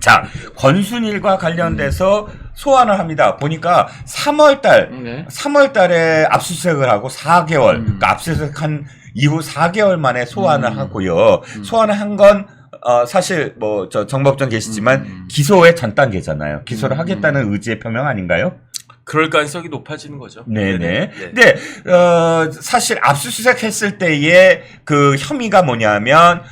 자, 권순일과 관련돼서 소환을 합니다. 보니까 3월 달에 압수수색을 하고 4개월, 그러니까 압수수색한 이후 4개월 만에 소환을 하고요. 소환을 한 건 사실 뭐 저 정법정 계시지만 기소의 전 단계잖아요. 기소를 하겠다는 의지의 표명 아닌가요? 그럴 가능성이 높아지는 거죠. 네네. 근데 사실 압수수색 했을 때의 그 혐의가 뭐냐면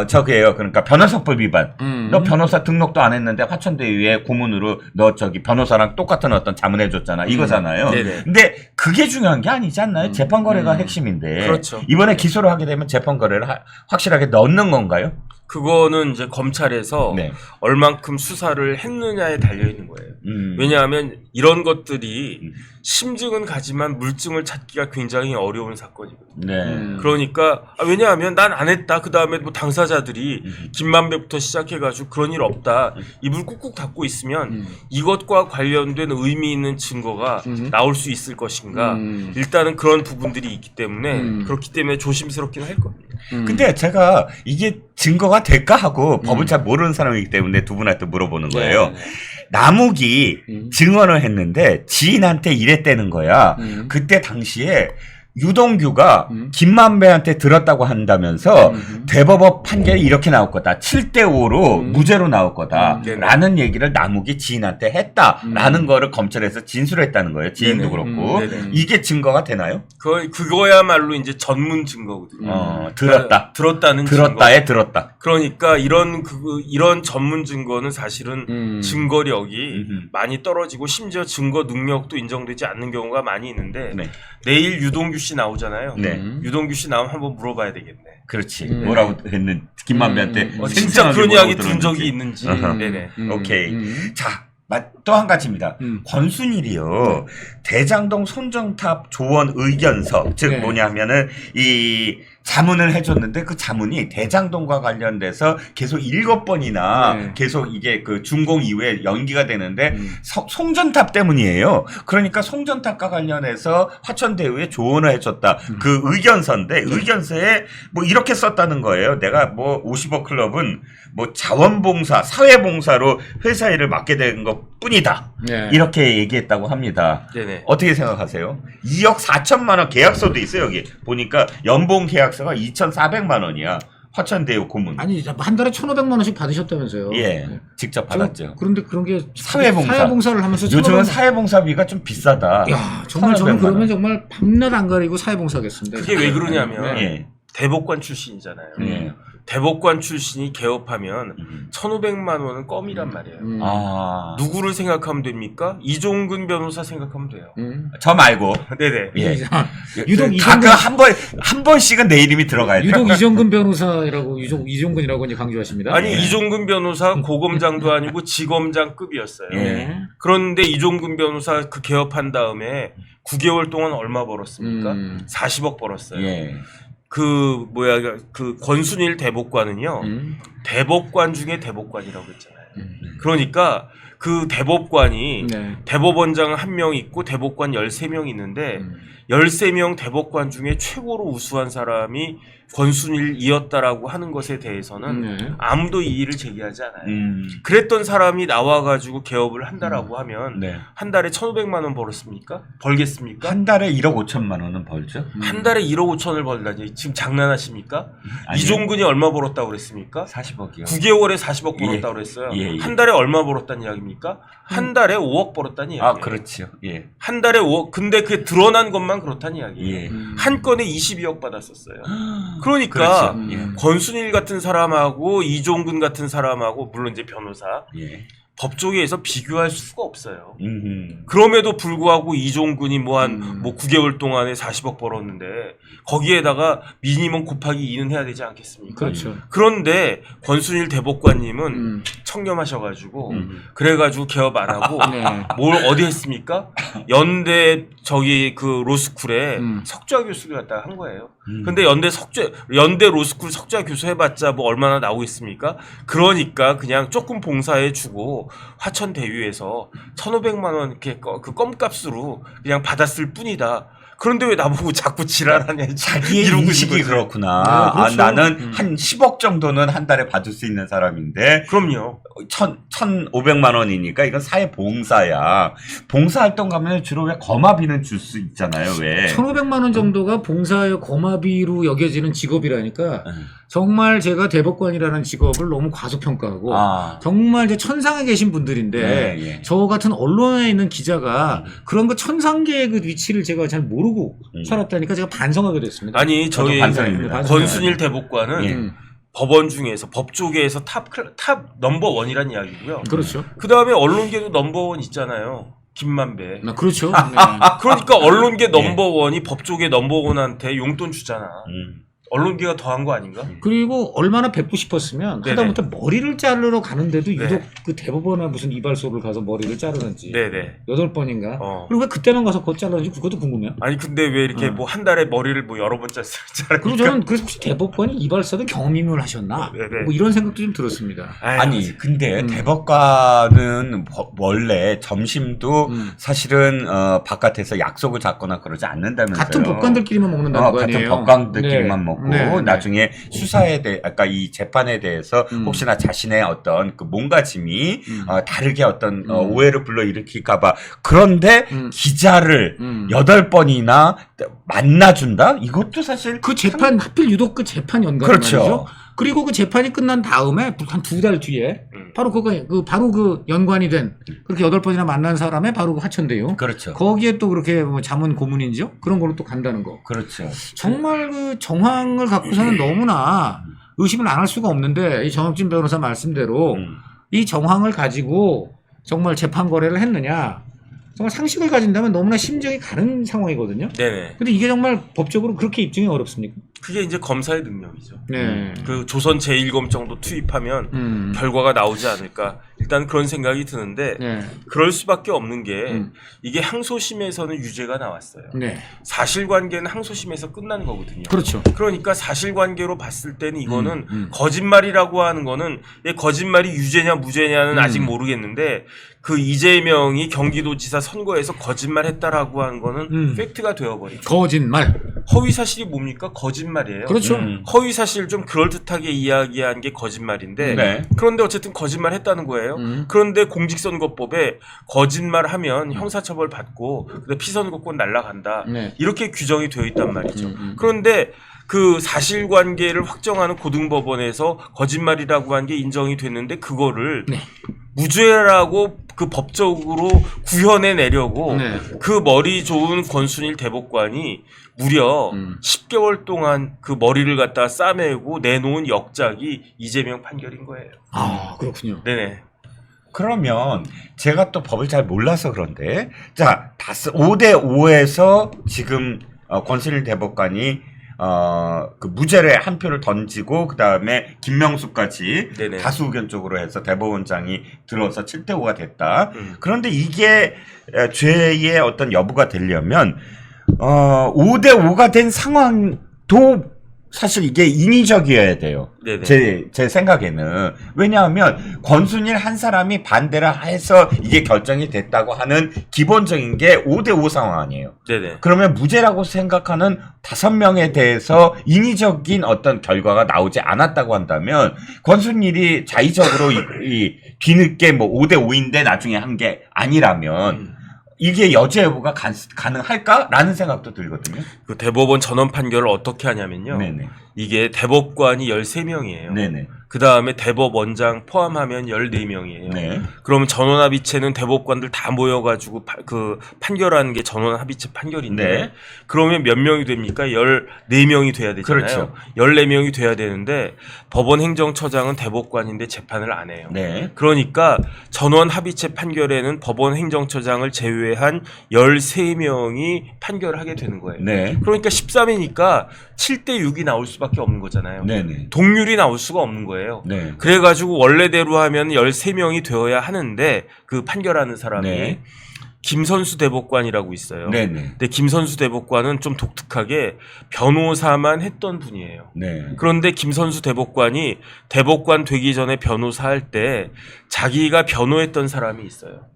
저기예요. 그러니까 변호사법 위반. 너 변호사 등록도 안 했는데 화천대유에 고문으로 너 저기 변호사랑 똑같은 어떤 자문해 줬잖아. 이거잖아요. 네네. 근데 그게 중요한 게 아니지 않나요? 재판 거래가 핵심인데. 그렇죠. 이번에 기소를 하게 되면 재판 거래를 확실하게 넣는 건가요? 그거는 이제 검찰에서 네. 얼만큼 수사를 했느냐에 달려 있는 거예요. 왜냐하면 이런 것들이 심증은 가지만 물증을 찾기가 굉장히 어려운 사건이거든요. 네. 그러니까 왜냐하면 난 안 했다. 그 다음에 뭐 당사자들이 김만배부터 시작해가지고 그런 일 없다. 입을 꾹꾹 닫고 있으면 이것과 관련된 의미 있는 증거가 나올 수 있을 것인가. 일단은 그런 부분들이 있기 때문에 그렇기 때문에 조심스럽긴 할 겁니다. 근데 제가 이게 증거가 될까 하고 법을 잘 모르는 사람이기 때문에 두 분한테 물어보는 거예요. 남욱이 증언을 했는데 지인한테 이랬다는 거야. 그때 당시에 유동규가 김만배한테 들었다고 한다면서 대법원 판결이 이렇게 나올 거다. 7대5로 무죄로 나올 거다. 라는 얘기를 남욱이 지인한테 했다라는 거를 검찰에서 진술했다는 거예요. 지인도 그렇고. 이게 증거가 되나요? 그거야말로 이제 전문 증거거든요. 들었다. 들었다는 들었다에 증거. 들었다. 그러니까 이런 전문 증거는 사실은 증거력이 많이 떨어지고 심지어 증거 능력도 인정되지 않는 경우가 많이 있는데 네. 내일 유동규 씨 나오잖아요. 네. 유동규 씨 나오면 한번 물어봐야 되겠네. 그렇지. 뭐라고 했는 김만배한테 진짜 그런 이야기 들은 들었는지. 적이 있는지. 네네. 오케이. 자, 또 한 가지입니다. 권순일이요. 대장동 손정탑 조언 의견서, 즉 네. 뭐냐면은 이 자문을 해줬는데 그 자문이 대장동과 관련돼서 계속 7번이나 계속 이게 그 준공 이후에 연기가 되는데 송전탑 때문이에요. 그러니까 송전탑과 관련해서 화천대유에 조언을 해줬다. 그 의견서인데 의견서에 뭐 이렇게 썼다는 거예요. 내가 뭐 50억 클럽은 뭐 자원봉사, 사회봉사로 회사 일을 맡게 된 것 뿐이다. 이렇게 얘기했다고 합니다. 네네. 어떻게 생각하세요? 2억 4천만 원 계약서도 있어요. 여기 보니까 연봉 계약서가 2,400만 원이야. 화천대유 고문. 아니 한 달에 1,500만 원씩 받으셨다면서요. 예, 직접 받았죠. 그런데 그런 게 사회봉사를 하면서 요즘은 사회봉사비가 좀 비싸다. 야 정말 저는 그러면 정말 밤낮 안 가리고 사회봉사하겠습니다. 그게 왜 그러냐면 예. 대법관 출신이잖아요. 예. 대법관 출신이 개업하면 1,500만 원은 껌이란 말이에요. 아, 누구를 생각하면 됩니까? 이종근 변호사 생각하면 돼요. 저 말고. 네네. 예. 유독 가끔 한 번씩은 내 이름이 들어가야 돼. 유독 이종근 변호사라고 이종근이라고 이제 강조하십니다. 아니 이종근 변호사 고검장도 아니고 지검장급이었어요. 예. 그런데 이종근 변호사 그 개업한 다음에 9개월 동안 얼마 벌었습니까? 40억 벌었어요. 예. 그 권순일 대법관은요. 대법관 중에 대법관이라고 했잖아요. 그러니까 그 대법관이 대법원장 1명 있고 대법관 13명 있는데 13명 대법관 중에 최고로 우수한 사람이 권순일이었다라고 하는 것에 대해서는 아무도 이의를 제기하지 않아요. 그랬던 사람이 나와가지고 개업을 한다라고 하면 한 달에 1,500만 원 벌었습니까? 벌겠습니까? 한 달에 1억 5천만 원은 벌죠. 한 달에 1억 5천을 벌다니 지금 장난하십니까? 아니요. 이종근이 얼마 벌었다고 그랬습니까? 40억이요. 9개월에 40억 벌었다고 그랬어요. 한 달에 얼마 벌었다는 이야기입니까? 한 달에 5억 벌었다는 이야기예요. 아, 그렇지요. 예. 한 달에 5억. 근데 그게 드러난 것만 그렇다는 이야기예요. 예. 한 건에 22억 받았었어요. 그러니까 그렇죠. 예. 권순일 같은 사람하고 이종근 같은 사람하고 물론 이제 변호사 예. 법조계에서 비교할 수가 없어요. 그럼에도 불구하고 이종근이 뭐 9개월 동안에 40억 벌었는데 거기에다가 미니멈 곱하기 2는 해야 되지 않겠습니까? 그렇죠. 그런데 권순일 대법관님은 청렴하셔가지고 그래가지고 개업 안 하고 뭘 어디 했습니까? 연대 그 로스쿨에 석좌 교수를 갖다가 한 거예요. 근데 연대 로스쿨 석좌 교수 해봤자 뭐 얼마나 나오겠습니까? 그러니까 그냥 조금 봉사해주고 화천대유에서 1,500만 원 이렇게 그 껌값으로 그냥 받았을 뿐이다. 그런데 왜 나보고 자꾸 지랄하냐. 자기의 이러고 있는 인식이 거지. 그렇구나. 네, 그렇죠. 나는 한 10억 정도는 한 달에 받을 수 있는 사람인데 그럼요. 1,500만 원이니까 이건 사회 봉사야. 봉사활동 가면 주로 왜 거마비는 줄 수 있잖아요. 왜? 1,500만 원 정도가 봉사의 거마비로 여겨지는 직업이라니까 정말 제가 대법관이라는 직업을 너무 과소평가하고 정말 이제 천상에 계신 분들인데 네, 예. 저 같은 언론에 있는 기자가 그런 거 천상계의 그 위치를 제가 잘 모르고 살았다니까 제가 반성하게 됐습니다. 아니 저도 저희 반성입니다. 권순일 대법관은 예. 법원 중에서 법조계에서 탑 넘버 원이란 이야기고요. 그렇죠. 그 다음에 언론계도 넘버 원 있잖아요. 김만배. 그렇죠. 그러니까 언론계 예. 넘버 원이 법조계 넘버 원한테 용돈 주잖아. 언론계가 더한 거 아닌가? 그리고 얼마나 뵙고 싶었으면 네네. 하다못해 머리를 자르러 가는데도 네. 유독 그 대법원에 무슨 이발소를 가서 머리를 자르는지 네네. 8번인가 어. 그리고 왜 그때만 가서 그거 자르는지 그것도 궁금해요. 아니 근데 왜 이렇게 뭐 한 달에 머리를 뭐 여러 번 자르니까? 그리고 저는 그래서 혹시 대법관이 이발사도 경험임을 하셨나 네네. 뭐 이런 생각도 좀 들었습니다. 아니 근데 대법관은 원래 점심도 사실은 바깥에서 약속을 잡거나 그러지 않는다면서요. 같은 법관들끼리만 먹는다는 거 아니에요. 같은 법관들끼리만 네. 먹고 네. 나중에 수사에 대해 아까 이 재판에 대해서 혹시나 자신의 어떤 그 몸가짐이 다르게 어떤 오해를 불러일으킬까봐 그런데 기자를 8번이나 만나준다? 이것도 사실 그 재판 하필 유독 그 재판 연관 그렇죠. 말이죠. 그리고 그 재판이 끝난 다음에 한 2달 뒤에 바로 바로 그 연관이 된 그렇게 8번이나 만난 사람의 바로 그 화천대유. 그렇죠. 거기에 또 그렇게 뭐 자문 고문인지요? 그런 걸로 또 간다는 거. 그렇죠. 정말 그 정황을 갖고서는 너무나 의심을 안 할 수가 없는데 이 정혁진 변호사 말씀대로 이 정황을 가지고 정말 재판 거래를 했느냐 정말 상식을 가진다면 너무나 심정이 가는 상황이거든요. 네네. 근데 이게 정말 법적으로 그렇게 입증이 어렵습니까? 그게 이제 검사의 능력이죠. 네. 그 조선 제1검정도 투입하면 결과가 나오지 않을까. 일단 그런 생각이 드는데 네. 그럴 수밖에 없는 게 이게 항소심에서는 유죄가 나왔어요. 네. 사실관계는 항소심에서 끝난 거거든요. 그렇죠. 그러니까 사실관계로 봤을 때는 이거는 거짓말이라고 하는 거는 이 거짓말이 유죄냐 무죄냐는 아직 모르겠는데 그 이재명이 경기도지사 선거에서 거짓말했다라고 하는 거는 팩트가 되어버리죠. 거짓말. 허위 사실이 뭡니까? 거짓말이에요. 그렇죠. 허위 사실 좀 그럴듯하게 이야기한 게 거짓말인데 네. 그런데 어쨌든 거짓말했다는 거예요. 그런데 공직선거법에 거짓말하면 형사처벌 받고 피선거권 날라간다. 네. 이렇게 규정이 되어 있단 말이죠. 그런데 그 사실관계를 확정하는 고등법원에서 거짓말이라고 한 게 인정이 됐는데 그거를 네. 무죄라고 그 법적으로 구현해 내려고 네. 그 머리 좋은 권순일 대법관이 무려 10개월 동안 그 머리를 갖다 싸매고 내놓은 역작이 이재명 판결인 거예요. 아, 그렇군요. 네네. 그러면 제가 또 법을 잘 몰라서 그런데 자 5대5에서 지금 권순일 대법관이 그 무죄를 한 표를 던지고 그 다음에 김명수까지 네네. 다수 의견 쪽으로 해서 대법원장이 들어서 7대5가 됐다. 그런데 이게 죄의 어떤 여부가 되려면 5대5가 된 상황도 사실 이게 인위적이어야 돼요. 네네. 제 생각에는. 왜냐하면 권순일 한 사람이 반대를 해서 이게 결정이 됐다고 하는 기본적인 게 5대5 상황 아니에요. 네네. 그러면 무죄라고 생각하는 5명에 대해서 인위적인 어떤 결과가 나오지 않았다고 한다면 권순일이 자의적으로 이 뒤늦게 뭐 5대5인데 나중에 한 게 아니라면 이게 여죄 여부가 가능할까라는 생각도 들거든요. 그 대법원 전원 판결을 어떻게 하냐면요. 네네. 이게 대법관이 13명이에요. 네네. 그 다음에 대법원장 포함하면 14명이에요. 네. 그러면 전원합의체는 대법관들 다 모여가지고 그 판결하는 게 전원합의체 판결인데 네. 그러면 몇 명이 됩니까? 14명이 돼야 되잖아요. 그렇죠. 14명이 돼야 되는데 법원 행정처장은 대법관인데 재판을 안 해요. 네. 그러니까 전원합의체 판결에는 법원 행정처장을 제외한 13명이 판결을 하게 되는 거예요. 네. 그러니까 13이니까 7대6이 나올 수밖에 없는 거잖아요. 네네. 동률이 나올 수가 없는 거예요. 네. 그래가지고 원래대로 하면 13명이 되어야 하는데 그 판결하는 사람이 네. 김선수 대법관이라고 있어요. 네네. 근데 김선수 대법관은 좀 독특하게 변호사만 했던 분이에요. 네. 그런데 김선수 대법관이 대법관 되기 전에 변호사 할 때 자기가 변호했던 사람이 있어요.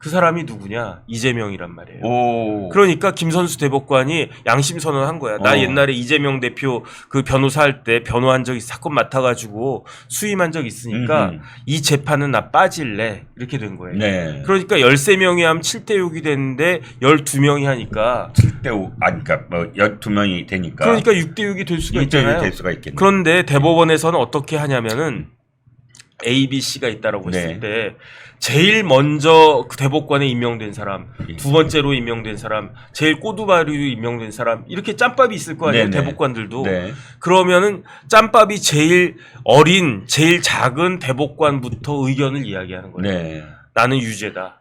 그 사람이 누구냐? 이재명이란 말이에요. 오. 그러니까 김선수 대법관이 양심 선언한 거야. 나 옛날에 이재명 대표 그 변호사 할 때 변호한 적 사건 맡아가지고 수임한 적 있으니까 이 재판은 나 빠질래. 이렇게 된 거예요. 네. 그러니까 13명이 하면 7대 6이 됐는데 12명이 하니까 7대5 그러니까 뭐 12명이 되니까 그러니까 6대 6이 될 수가 6대6이 있잖아요. 될 수가 있겠네. 그런데 대법원에서는 어떻게 하냐면은 A, B, C가 있다라고 했을 때 제일 먼저 그 대법관에 임명된 사람, 두 번째로 임명된 사람, 제일 꼬두바리로 임명된 사람 이렇게 짬밥이 있을 거 아니에요. 대법관들도. 네. 그러면은 짬밥이 제일 어린, 제일 작은 대법관부터 의견을 이야기하는 거예요. 네. 나는 유죄다.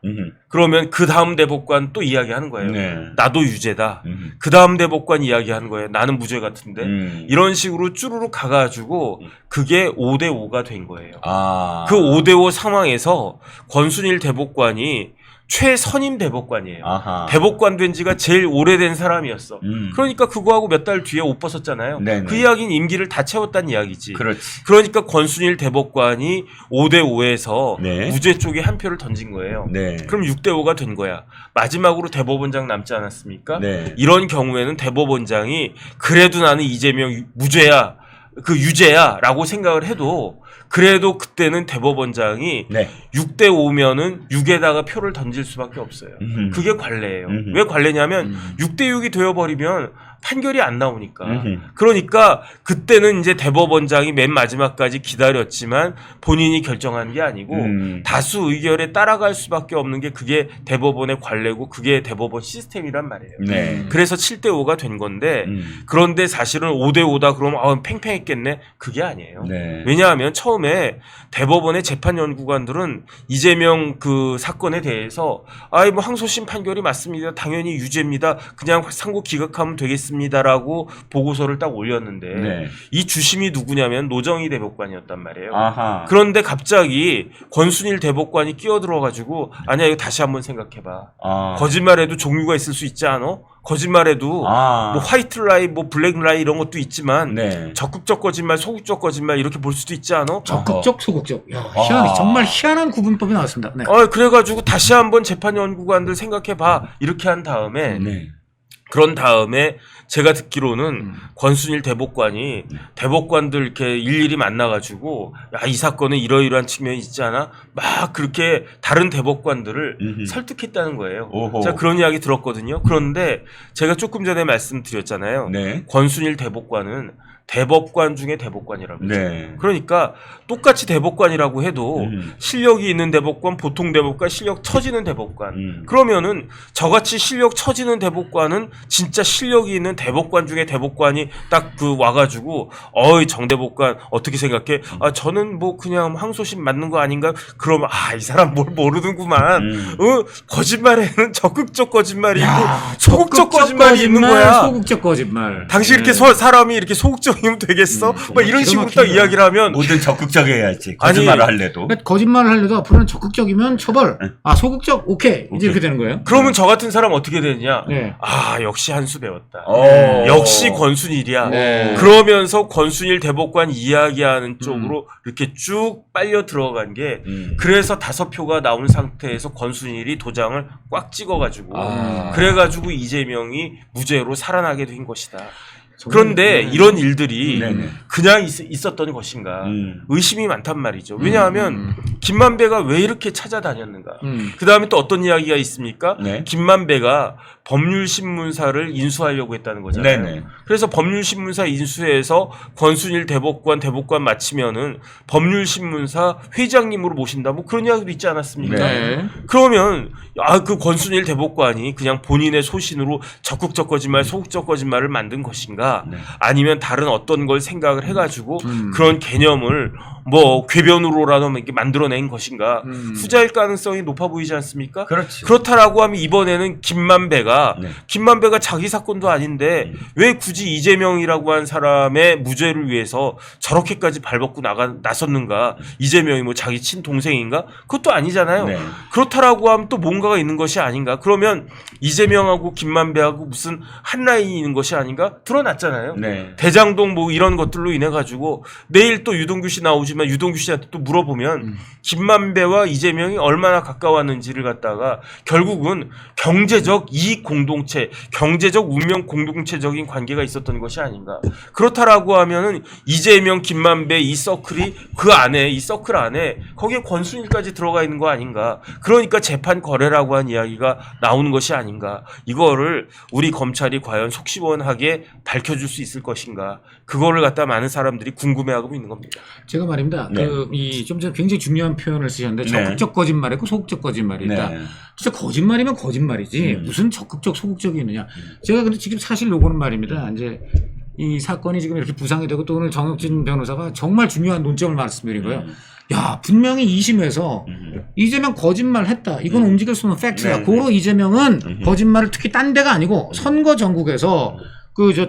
그러면 그 다음 대법관 또 이야기하는 거예요. 네. 나도 유죄다. 그 다음 대법관 이야기하는 거예요. 나는 무죄 같은데. 이런 식으로 쭈루룩 가가지고 그게 5대5가 된 거예요. 아. 그 5대5 상황에서 권순일 대법관이 최선임 대법관이에요. 아하. 대법관 된 지가 제일 오래된 사람이었어. 그러니까 그거하고 몇 달 뒤에 옷 벗었잖아요. 네네. 그 이야기는 임기를 다 채웠다는 이야기지. 그렇지. 그러니까 권순일 대법관이 5대5에서 네. 무죄 쪽에 한 표를 던진 거예요. 네. 그럼 6대5가 된 거야. 마지막으로 대법원장 남지 않았습니까? 네. 이런 경우에는 대법원장이 그래도 나는 이재명 무죄야, 그 유죄야 라고 생각을 해도 그래도 그때는 대법원장이 네. 6대5면은 6에다가 표를 던질 수밖에 없어요. 그게 관례예요. 왜 관례냐면 6대6이 되어버리면 판결이 안 나오니까. 그러니까 그때는 이제 대법원장이 맨 마지막까지 기다렸지만 본인이 결정한 게 아니고 다수 의결에 따라갈 수밖에 없는 게 그게 대법원의 관례고 그게 대법원 시스템이란 말이에요. 네. 그래서 7대5가 된 건데 그런데 사실은 5대5다 그러면 팽팽했겠네? 그게 아니에요. 네. 왜냐하면 처음에 대법원의 재판연구관들은 이재명 그 사건에 대해서 아이 뭐 항소심 판결이 맞습니다. 당연히 유죄입니다. 그냥 상고 기각하면 되겠습니다라고 보고서를 딱 올렸는데 네. 이 주심이 누구냐면 노정희 대법관이었단 말이에요. 아하. 그런데 갑자기 권순일 대법관이 끼어들어가지고 아니야 이거 다시 한번 생각해봐. 아. 거짓말에도 종류가 있을 수 있지 않아? 거짓말에도 아. 뭐 화이트 라이, 뭐 블랙 라이 이런 것도 있지만 네. 적극적 거짓말, 소극적 거짓말 이렇게 볼 수도 있지 않아? 적극적, 소극적. 야, 희한해. 정말 희한한 구분법이 나왔습니다. 네. 그래가지고 다시 한번 재판연구관들 생각해봐 이렇게 한 다음에 네. 그런 다음에 제가 듣기로는 권순일 대법관이 대법관들 이렇게 일일이 만나가지고 야, 이 사건은 이러이러한 측면이 있지 않아? 막 그렇게 다른 대법관들을 설득했다는 거예요. 오호. 제가 그런 이야기 들었거든요. 그런데 제가 조금 전에 말씀드렸잖아요. 네. 권순일 대법관은 대법관 중에 대법관이라고 했죠. 네. 그러니까 똑같이 대법관이라고 해도 실력이 있는 대법관, 보통 대법관, 실력 처지는 대법관. 그러면은 저같이 실력 처지는 대법관은 진짜 실력이 있는 대법관 중에 대법관이 딱 그 와가지고 어이 정 대법관 어떻게 생각해? 아 저는 뭐 그냥 항소심 맞는 거 아닌가? 그러면 이 사람 뭘 모르는구만. 거짓말에는 적극적 거짓말이 있고 소극적 거짓말이 있는 거야. 소극적 거짓말. 당신 이렇게 사람이 이렇게 소극적이면 되겠어? 막 이런 식으로 딱 이야기를 하면 뭐든 적극적이어야지. 거짓말을 할래도. 그러니까 거짓말을 하려도 앞으로는 적극적이면 처벌. 소극적 오케이. 이제 이렇게 되는 거예요. 그러면 저 같은 사람 어떻게 되느냐? 네. 역시 한 수 배웠다. 역시 권순일이야. 네. 그러면서 권순일 대법관 이야기하는 쪽으로 이렇게 쭉 빨려 들어간 게 그래서 5표가 나온 상태에서 권순일이 도장을 꽉 찍어가지고 그래가지고 이재명이 무죄로 살아나게 된 것이다. 그런데 이런 일들이 그냥 있었던 것인가 의심이 많단 말이죠. 왜냐하면 김만배가 왜 이렇게 찾아다녔는가. 그 다음에 또 어떤 이야기가 있습니까? 네. 김만배가 법률신문사를 인수하려고 했다는 거잖아요. 네네. 그래서 법률신문사 인수해서 권순일 대법관 마치면은 법률신문사 회장님으로 모신다. 뭐 그런 이야기도 있지 않았습니까? 네. 그러면 그 권순일 대법관이 그냥 본인의 소신으로 적극적 거짓말, 소극적 거짓말을 만든 것인가? 아니면 다른 어떤 걸 생각을 해가지고 그런 개념을 뭐 궤변으로라도 이렇게 만들어낸 것인가? 후자일 가능성이 높아 보이지 않습니까? 그렇지. 그렇다라고 하면 이번에는 김만배가 자기 사건도 아닌데 왜 굳이 이재명이라고 한 사람의 무죄를 위해서 저렇게까지 발벗고 나섰는가? 이재명이 뭐 자기 친동생인가? 그것도 아니잖아요. 네. 그렇다라고 하면 또 뭔가가 있는 것이 아닌가? 그러면 이재명하고 김만배하고 무슨 한 라인이 있는 것이 아닌가? 드러났잖아요. 네. 대장동 뭐 이런 것들로 인해 가지고 내일 또 유동규 씨 나오지만 얘기하지만 유동규 씨한테 또 물어보면 김만배와 이재명이 얼마나 가까웠는지를 갖다가 결국은 경제적 이익 공동체, 경제적 운명 공동체적인 관계가 있었던 것이 아닌가. 그렇다라고 하면은 이재명, 김만배 이 서클이 그 안에 이 서클 안에 거기에 권순일까지 들어가 있는 거 아닌가. 그러니까 재판 거래라고 한 이야기가 나오는 것이 아닌가. 이거를 우리 검찰이 과연 속시원하게 밝혀줄 수 있을 것인가. 그거를 갖다 많은 사람들이 궁금해하고 있는 겁니다. 제가 말입니다. 네. 좀 전에 굉장히 중요한 표현을 쓰셨는데 적극적 거짓말이 있고 소극적 거짓말이 있다. 네. 진짜 거짓말이면 거짓말이지 무슨 적극적 소극적이 있느냐. 제가 근데 지금 사실 요거는 말입니다. 이제 이 사건이 지금 이렇게 부상이 되고 또 오늘 정혁진 변호사가 정말 중요한 논점을 말씀드린 거예요. 야, 분명히 2심에서 이재명 거짓말 했다. 이건 움직일 수 없는 팩트야. 고로 이재명은 거짓말을 특히 딴 데가 아니고 선거 전국에서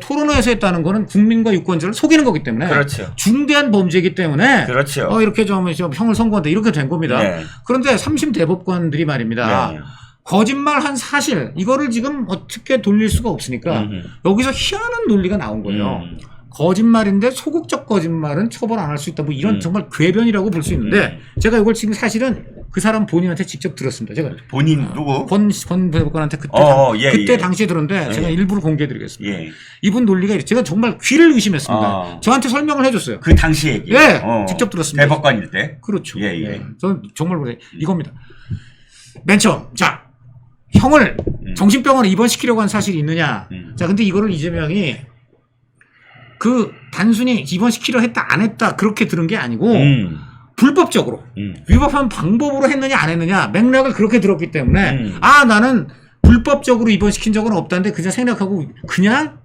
토론회에서 했다는 거는 국민과 유권자를 속이는 거기 때문에. 그렇죠. 중대한 범죄이기 때문에. 그렇죠. 이렇게 좀 형을 선고한다. 이렇게 된 겁니다. 네. 그런데 3심 대법관들이 말입니다. 네. 거짓말한 사실, 이거를 지금 어떻게 돌릴 수가 없으니까 여기서 희한한 논리가 나온 거예요. 거짓말인데 소극적 거짓말은 처벌 안 할 수 있다. 뭐 이런 정말 궤변이라고 볼 수 있는데 제가 이걸 지금 사실은 그 사람 본인한테 직접 들었습니다. 제가 본인 누구? 권 대법관한테 그때 그때 당시에 들었는데 제가 일부러 공개해드리겠습니다. 예. 이분 논리가 제가 정말 귀를 의심했습니다. 저한테 설명을 해줬어요. 그 당시 얘기. 예, 직접 들었습니다. 대법관일 때. 그렇죠. 예. 저는 정말 그래 이겁니다. 맨 처음 자 형을 정신병원에 입원시키려고 한 사실이 있느냐. 자 근데 이거를 이재명이 단순히 입원시키려 했다 안 했다 그렇게 들은 게 아니고 불법적으로 위법한 방법으로 했느냐 안 했느냐 맥락을 그렇게 들었기 때문에 나는 불법적으로 입원시킨 적은 없다는데 그냥 생각하고 그냥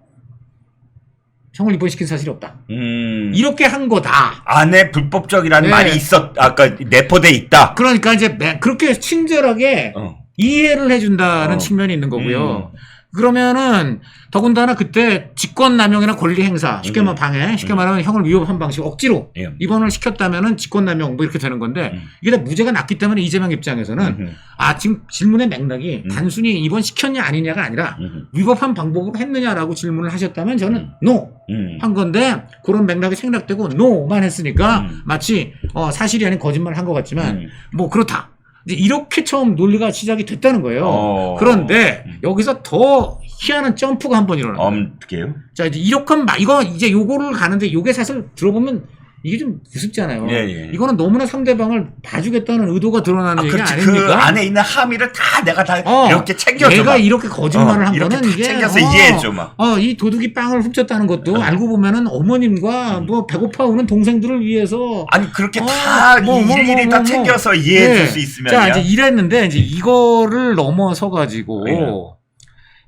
형을 입원시킨 사실이 없다. 이렇게 한 거다. 안에 불법적이라는 네. 말이 아까 내포돼 있다. 그러니까 이제 그렇게 친절하게 이해를 해준다는 측면이 있는 거고요. 그러면은 더군다나 그때 직권남용이나 권리행사 쉽게 말하면 방해 쉽게 말하면 형을 위협한 방식 억지로 입원을 시켰다면은 직권남용 뭐 이렇게 되는 건데 이게 다 무죄가 났기 때문에 이재명 입장에서는 지금 질문의 맥락이 단순히 입원시켰냐 아니냐가 아니라 위법한 방법으로 했느냐라고 질문을 하셨다면 저는 NO 한 건데 그런 맥락이 생략되고 NO만 했으니까 마치 사실이 아닌 거짓말을 한 것 같지만 뭐 그렇다. 이제 이렇게 처음 논리가 시작이 됐다는 거예요. 그런데 여기서 더 희한한 점프가 한 번 일어나요. 어떻게요? 자, 이제 이렇게 이거 이제 요거를 가는데 요게 사실 들어보면 이게 좀 우습잖아요. 예. 이거는 너무나 상대방을 봐주겠다는 의도가 드러나는 얘기 그렇지. 아닙니까? 그 안에 있는 함의를 다 내가 다 이렇게 챙겨줘. 내가 이렇게 거짓말을 한 이렇게 거는 다 이게 챙겨서 이해해줘 막. 이 도둑이 빵을 훔쳤다는 것도 알고 보면은 어머님과 뭐 배고파 오는 동생들을 위해서 아니 그렇게 다 일일이 다 챙겨서 이해해줄 수 있으면. 자 이제 이랬는데 이제 이거를 넘어서 가지고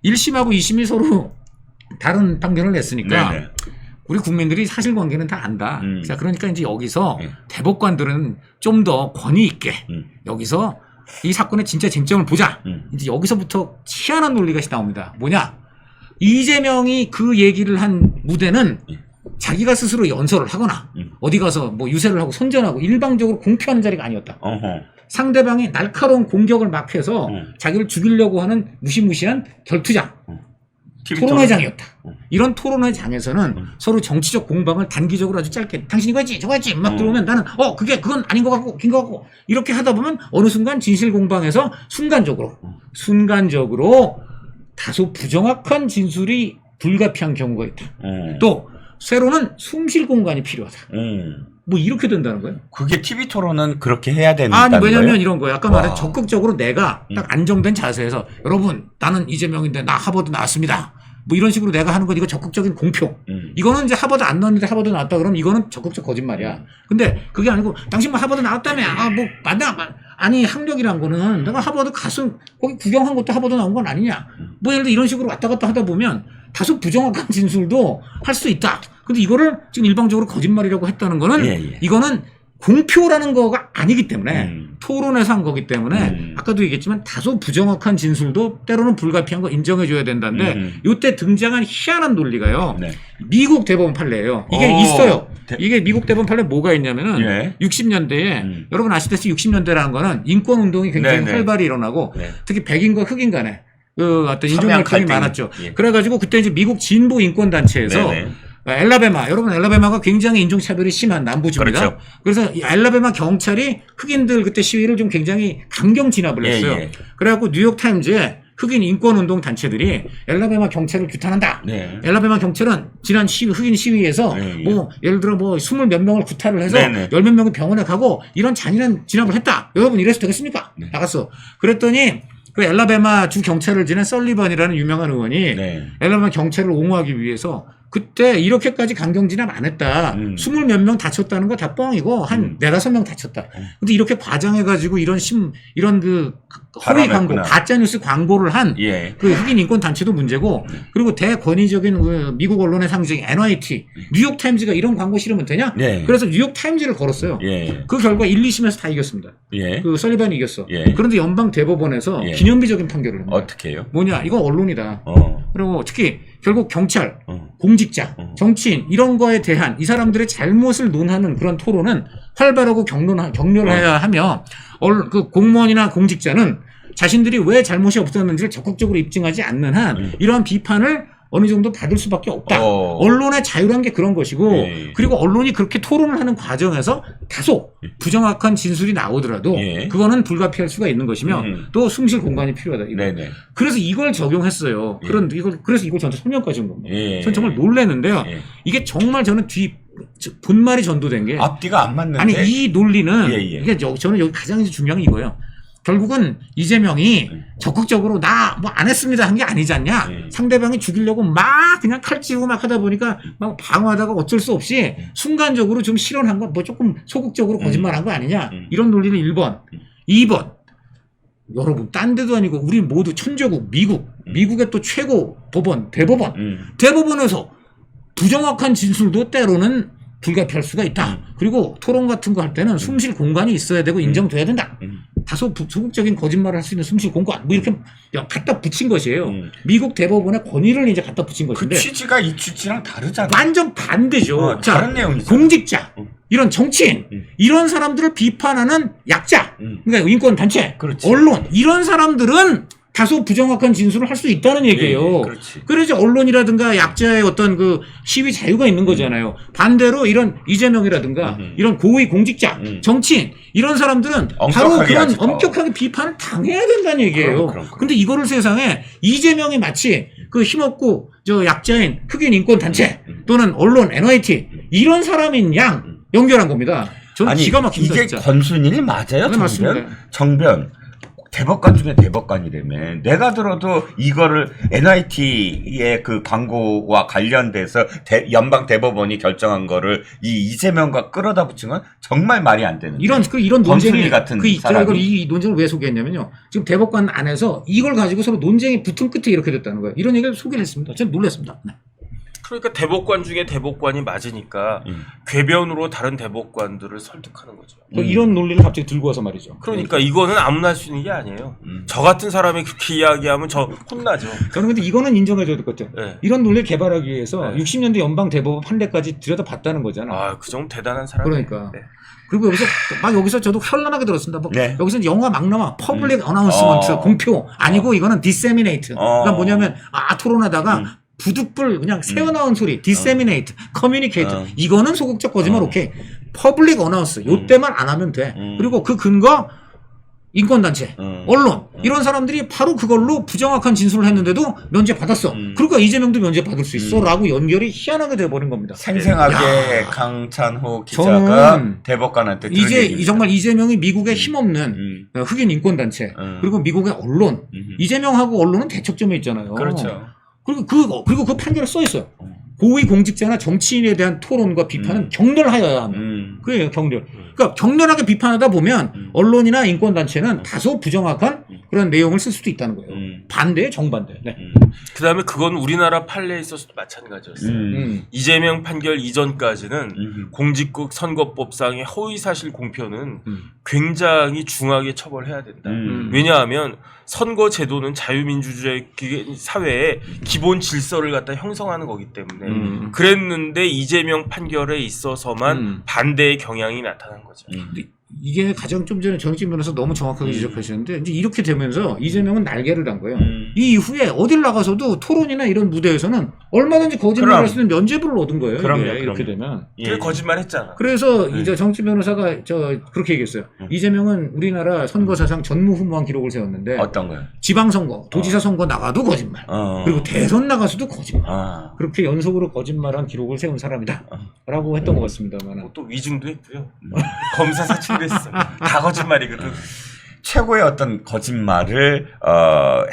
1심하고 2심이 서로 다른 판결을 냈으니까. 네네. 우리 국민들이 사실관계는 다 안다. 자, 그러니까 이제 여기서 대법관들은 좀 더 권위 있게 여기서 이 사건의 진짜 쟁점을 보자. 이제 여기서부터 희한한 논리가 나옵니다. 뭐냐? 이재명이 그 얘기를 한 무대는 자기가 스스로 연설을 하거나 어디 가서 뭐 유세를 하고 선전하고 일방적으로 공표하는 자리가 아니었다. 상대방이 날카로운 공격을 막 해서 자기를 죽이려고 하는 무시무시한 결투장. 토론회장이었다. 이런 토론회장에서는 서로 정치적 공방을 단기적으로 아주 짧게 당신 이거 했지 저거 했지 막 들어오면 나는 그건 아닌 것 같고 긴 것 같고 이렇게 하다 보면 어느 순간 진실 공방에서 순간적으로 다소 부정확한 진술이 불가피한 경우가 있다. 또 새로는 숨쉴 공간이 필요하다. 뭐 이렇게 된다는 거예요. 그게 TV 토론은 그렇게 해야 된다는 거예요? 왜냐면 이런 거예요. 아까 말한 적극적으로 내가 딱 안정된 자세에서 여러분 나는 이재명인데 나 하버드 나왔습니다. 뭐 이런 식으로 내가 하는 건 이거 적극적인 공표. 이거는 이제 하버드 안 나왔는데 하버드 나왔다 그러면 이거는 적극적 거짓말이야. 근데 그게 아니고 당신 뭐 하버드 나왔다며. 뭐 맞나? 아니 학력이란 거는 내가 하버드 가서 거기 구경한 것도 하버드 나온 건 아니냐. 뭐 예를 들어 이런 식으로 왔다 갔다 하다 보면 다소 부정확한 진술도 할 수 있다. 근데 이거를 지금 일방적으로 거짓말이라고 했다는 거는 이거는 공표라는 거가 아니기 때문에 토론에서 한 거기 때문에 아까도 얘기했지만 다소 부정확한 진술도 때로는 불가피한 거 인정해줘야 된다는데 이때 등장한 희한한 논리가요. 미국 대법원 판례예요. 이게 있어요. 이게 미국 대법원 판례 뭐가 있냐면은 60년대에 여러분 아시다시피 60년대라는 거는 인권운동이 굉장히 활발히 일어나고 특히 백인과 흑인 간에 어떤 인종갈등이 많았죠. 그래가지고 그때 이제 미국 진보 인권단체에서 엘라베마, 여러분 엘라베마가 굉장히 인종차별이 심한 남부주입니다. 그렇죠. 그래서 이 엘라베마 경찰이 흑인들 그때 시위를 좀 굉장히 강경 진압을 했어요. 예. 그래갖고 뉴욕타임즈에 흑인 인권운동 단체들이 엘라베마 경찰을 규탄한다. 네. 엘라베마 경찰은 지난 흑인 시위에서 네. 뭐 예를 들어 뭐 20몇 명을 구타를 해서 네. 10몇 명이 병원에 가고 이런 잔인한 진압을 했다. 여러분 이래서 되겠습니까? 네. 나갔어. 그랬더니 그 엘라베마 주 경찰을 지낸 설리번이라는 유명한 의원이 네. 엘라베마 경찰을 옹호하기 위해서 그때 이렇게까지 강경 진압 안 했다. 20몇 명 다쳤다는 거 다 뻥이고 한 4-5명 다쳤다. 근데 이렇게 과장해가지고 이런 그 허위 광고, 가짜뉴스 광고를 한 예. 그 흑인 인권 단체도 문제고 그리고 대권위적인 그 미국 언론의 상징 NYT, 뉴욕타임즈가 이런 광고 실으면 되냐? 예. 그래서 뉴욕타임즈를 걸었어요. 예. 그 결과 1, 2심에서 다 이겼습니다. 예. 그 설리반이 이겼어. 예. 그런데 연방 대법원에서 예. 기념비적인 판결을 합니다. 어떻게 해요? 뭐냐? 이건 언론이다. 그리고 특히 결국 경찰, 공직자, 정치인 이런 거에 대한 이 사람들의 잘못을 논하는 그런 토론은 활발하고 격렬해야 하며 그 공무원이나 공직자는 자신들이 왜 잘못이 없었는지를 적극적으로 입증하지 않는 한 이러한 비판을 어느 정도 받을 수밖에 없다. 언론의 자유란 게 그런 것이고 예. 그리고 언론이 그렇게 토론을 하는 과정에서 다소 부정확한 진술이 나오더라도 예. 그거는 불가피할 수가 있는 것이며 또 숨쉴 공간이 필요하다. 네네. 그래서 이걸 적용했어요. 예. 그래서 이걸 저한테 설명까지 온 겁니다. 예. 전 정말 놀랐는데요. 예. 이게 정말 저는 본말이 전도된 게 앞뒤가 안 맞는데. 아니 이 논리는 예. 이게 저는 여기 가장 중요한 게 이거예요. 결국은 이재명이 적극적으로 나 뭐 안 했습니다 한 게 아니지 않냐. 상대방이 죽이려고 막 그냥 칼 찌우고 막 하다 보니까 막 방어하다가 어쩔 수 없이 순간적으로 좀 실언한 거 뭐 조금 소극적으로 거짓말한 거 아니냐. 이런 논리는 1번. 2번. 여러분 딴 데도 아니고 우리 모두 천재국 미국의 또 최고 법원 대법원에서 부정확한 진술도 때로는 불가피할 수가 있다. 그리고 토론 같은 거 할 때는 숨쉴 공간이 있어야 되고 인정돼야 된다. 다소 소극적인 거짓말을 할 수 있는 숨쉴 공간 뭐 이렇게 갖다 붙인 것이에요. 미국 대법원의 권위를 이제 갖다 붙인 것인데 그 취지가 이 취지랑 다르잖아. 완전 반대죠. 자, 다른 내용이죠. 공직자, 이런 정치인, 이런 사람들을 비판하는 약자, 그러니까 인권 단체, 그렇지. 언론 이런 사람들은 다소 부정확한 진술을 할 수 있다는 얘기예요. 그렇지. 그래서 언론이라든가 약자의 어떤 그 시위 자유가 있는 거잖아요. 반대로 이런 이재명이라든가 이런 고위 공직자, 정치인 이런 사람들은 바로 그런 엄격하게 비판을 당해야 된다는 얘기예요. 근데 이거를 세상에 이재명이 마치 그 힘없고 저 약자인 흑인 인권 단체 또는 언론 NYT 이런 사람인 양 연결한 겁니다. 저는 기가 막힙니다. 이게 진짜. 권순일 맞아요? 네, 맞습니다. 정변. 대법관 중에 대법관이라면 내가 들어도 이거를 NYT의 그 광고와 관련돼서 연방 대법원이 결정한 거를 이재명과 끌어다 붙인 건 정말 말이 안 되는. 이런 논쟁이 같은 이 논쟁을 왜 소개했냐면요. 지금 대법관 안에서 이걸 가지고 서로 논쟁이 붙은 끝에 이렇게 됐다는 거예요. 이런 얘기를 소개를 했습니다. 저는 놀랐습니다. 네. 그러니까 대법관 중에 대법관이 맞으니까 궤변으로 다른 대법관들을 설득하는 거죠. 이런 논리를 갑자기 들고 와서 말이죠. 그러니까 이거는 아무나 할 수 있는 게 아니에요. 저 같은 사람이 그렇게 이야기하면 저 혼나죠. 저는 근데 이거는 인정해줘야 될 것 같아요. 네. 이런 논리를 개발하기 위해서 60년대 연방 대법원 판례까지 들여다봤다는 거잖아. 아, 그 정도 대단한 사람. 그러니까. 네. 그리고 여기서 저도 현란하게 들었습니다. 네. 여기서 영화 막 나와. 퍼블릭 어나운스먼트 공표 아니고 이거는 디세미네이트. 그러니까 뭐냐면 토론하다가 부득불 그냥 새어나온 소리, 디세미네이트, 커뮤니케이트. 이거는 소극적 거짓말 오케이. 퍼블릭 어나운스 요때만 안 하면 돼. 그리고 그 근거 인권단체, 언론 이런 사람들이 바로 그걸로 부정확한 진술을 했는데도 면제받았어. 그러니까 이재명도 면제받을 수 있어 라고 연결이 희한하게 돼버린 겁니다. 생생하게 강찬호 기자가 대법관한테 정말 이재명이 미국의 힘없는 흑인 인권단체 그리고 미국의 언론 이재명하고 언론은 대척점에 있잖아요. 그렇죠. 그리고 그 판결에 써 있어요. 고위 공직자나 정치인에 대한 토론과 비판은 격렬하여야 합니다. 그래요, 격렬. 그러니까 격렬하게 비판하다 보면 언론이나 인권단체는 다소 부정확한 그런 내용을 쓸 수도 있다는 거예요. 반대에 정반대. 네. 그 다음에 그건 우리나라 판례에 있어서도 마찬가지였어요. 이재명 판결 이전까지는 공직국 선거법상의 허위사실 공표는 굉장히 중하게 처벌해야 된다. 왜냐하면 선거 제도는 자유민주주의 사회의 기본 질서를 갖다 형성하는 거기 때문에 그랬는데 이재명 판결에 있어서만 반대의 경향이 나타난 거죠. 이게 가장 좀 전에 정익진 변호사 너무 정확하게 지적하셨는데 이제 이렇게 되면서 이재명은 날개를 단 거예요. 이 이후에 어딜 나가서 나서도 토론이나 이런 무대에서는 얼마든지 거짓말할 그럼. 수 있는 면죄부를 얻은 거예요. 그럼요, 이게 이렇게 그럼요. 되면. 예. 그래 거짓말했잖아. 그래서 이제 정치 변호사가 그렇게 얘기했어요. 이재명은 우리나라 선거사상 전무후무한 기록을 세웠는데 어떤 거요? 지방선거, 도지사 선거 나가도 거짓말. 그리고 대선 나가서도 거짓말. 그렇게 연속으로 거짓말한 기록을 세운 사람이다. 라고 했던 것 같습니다만. 뭐또 위증도 했고요. 검사 사칭도 했어. 다 거짓말이거든. 최고의 어떤 거짓말을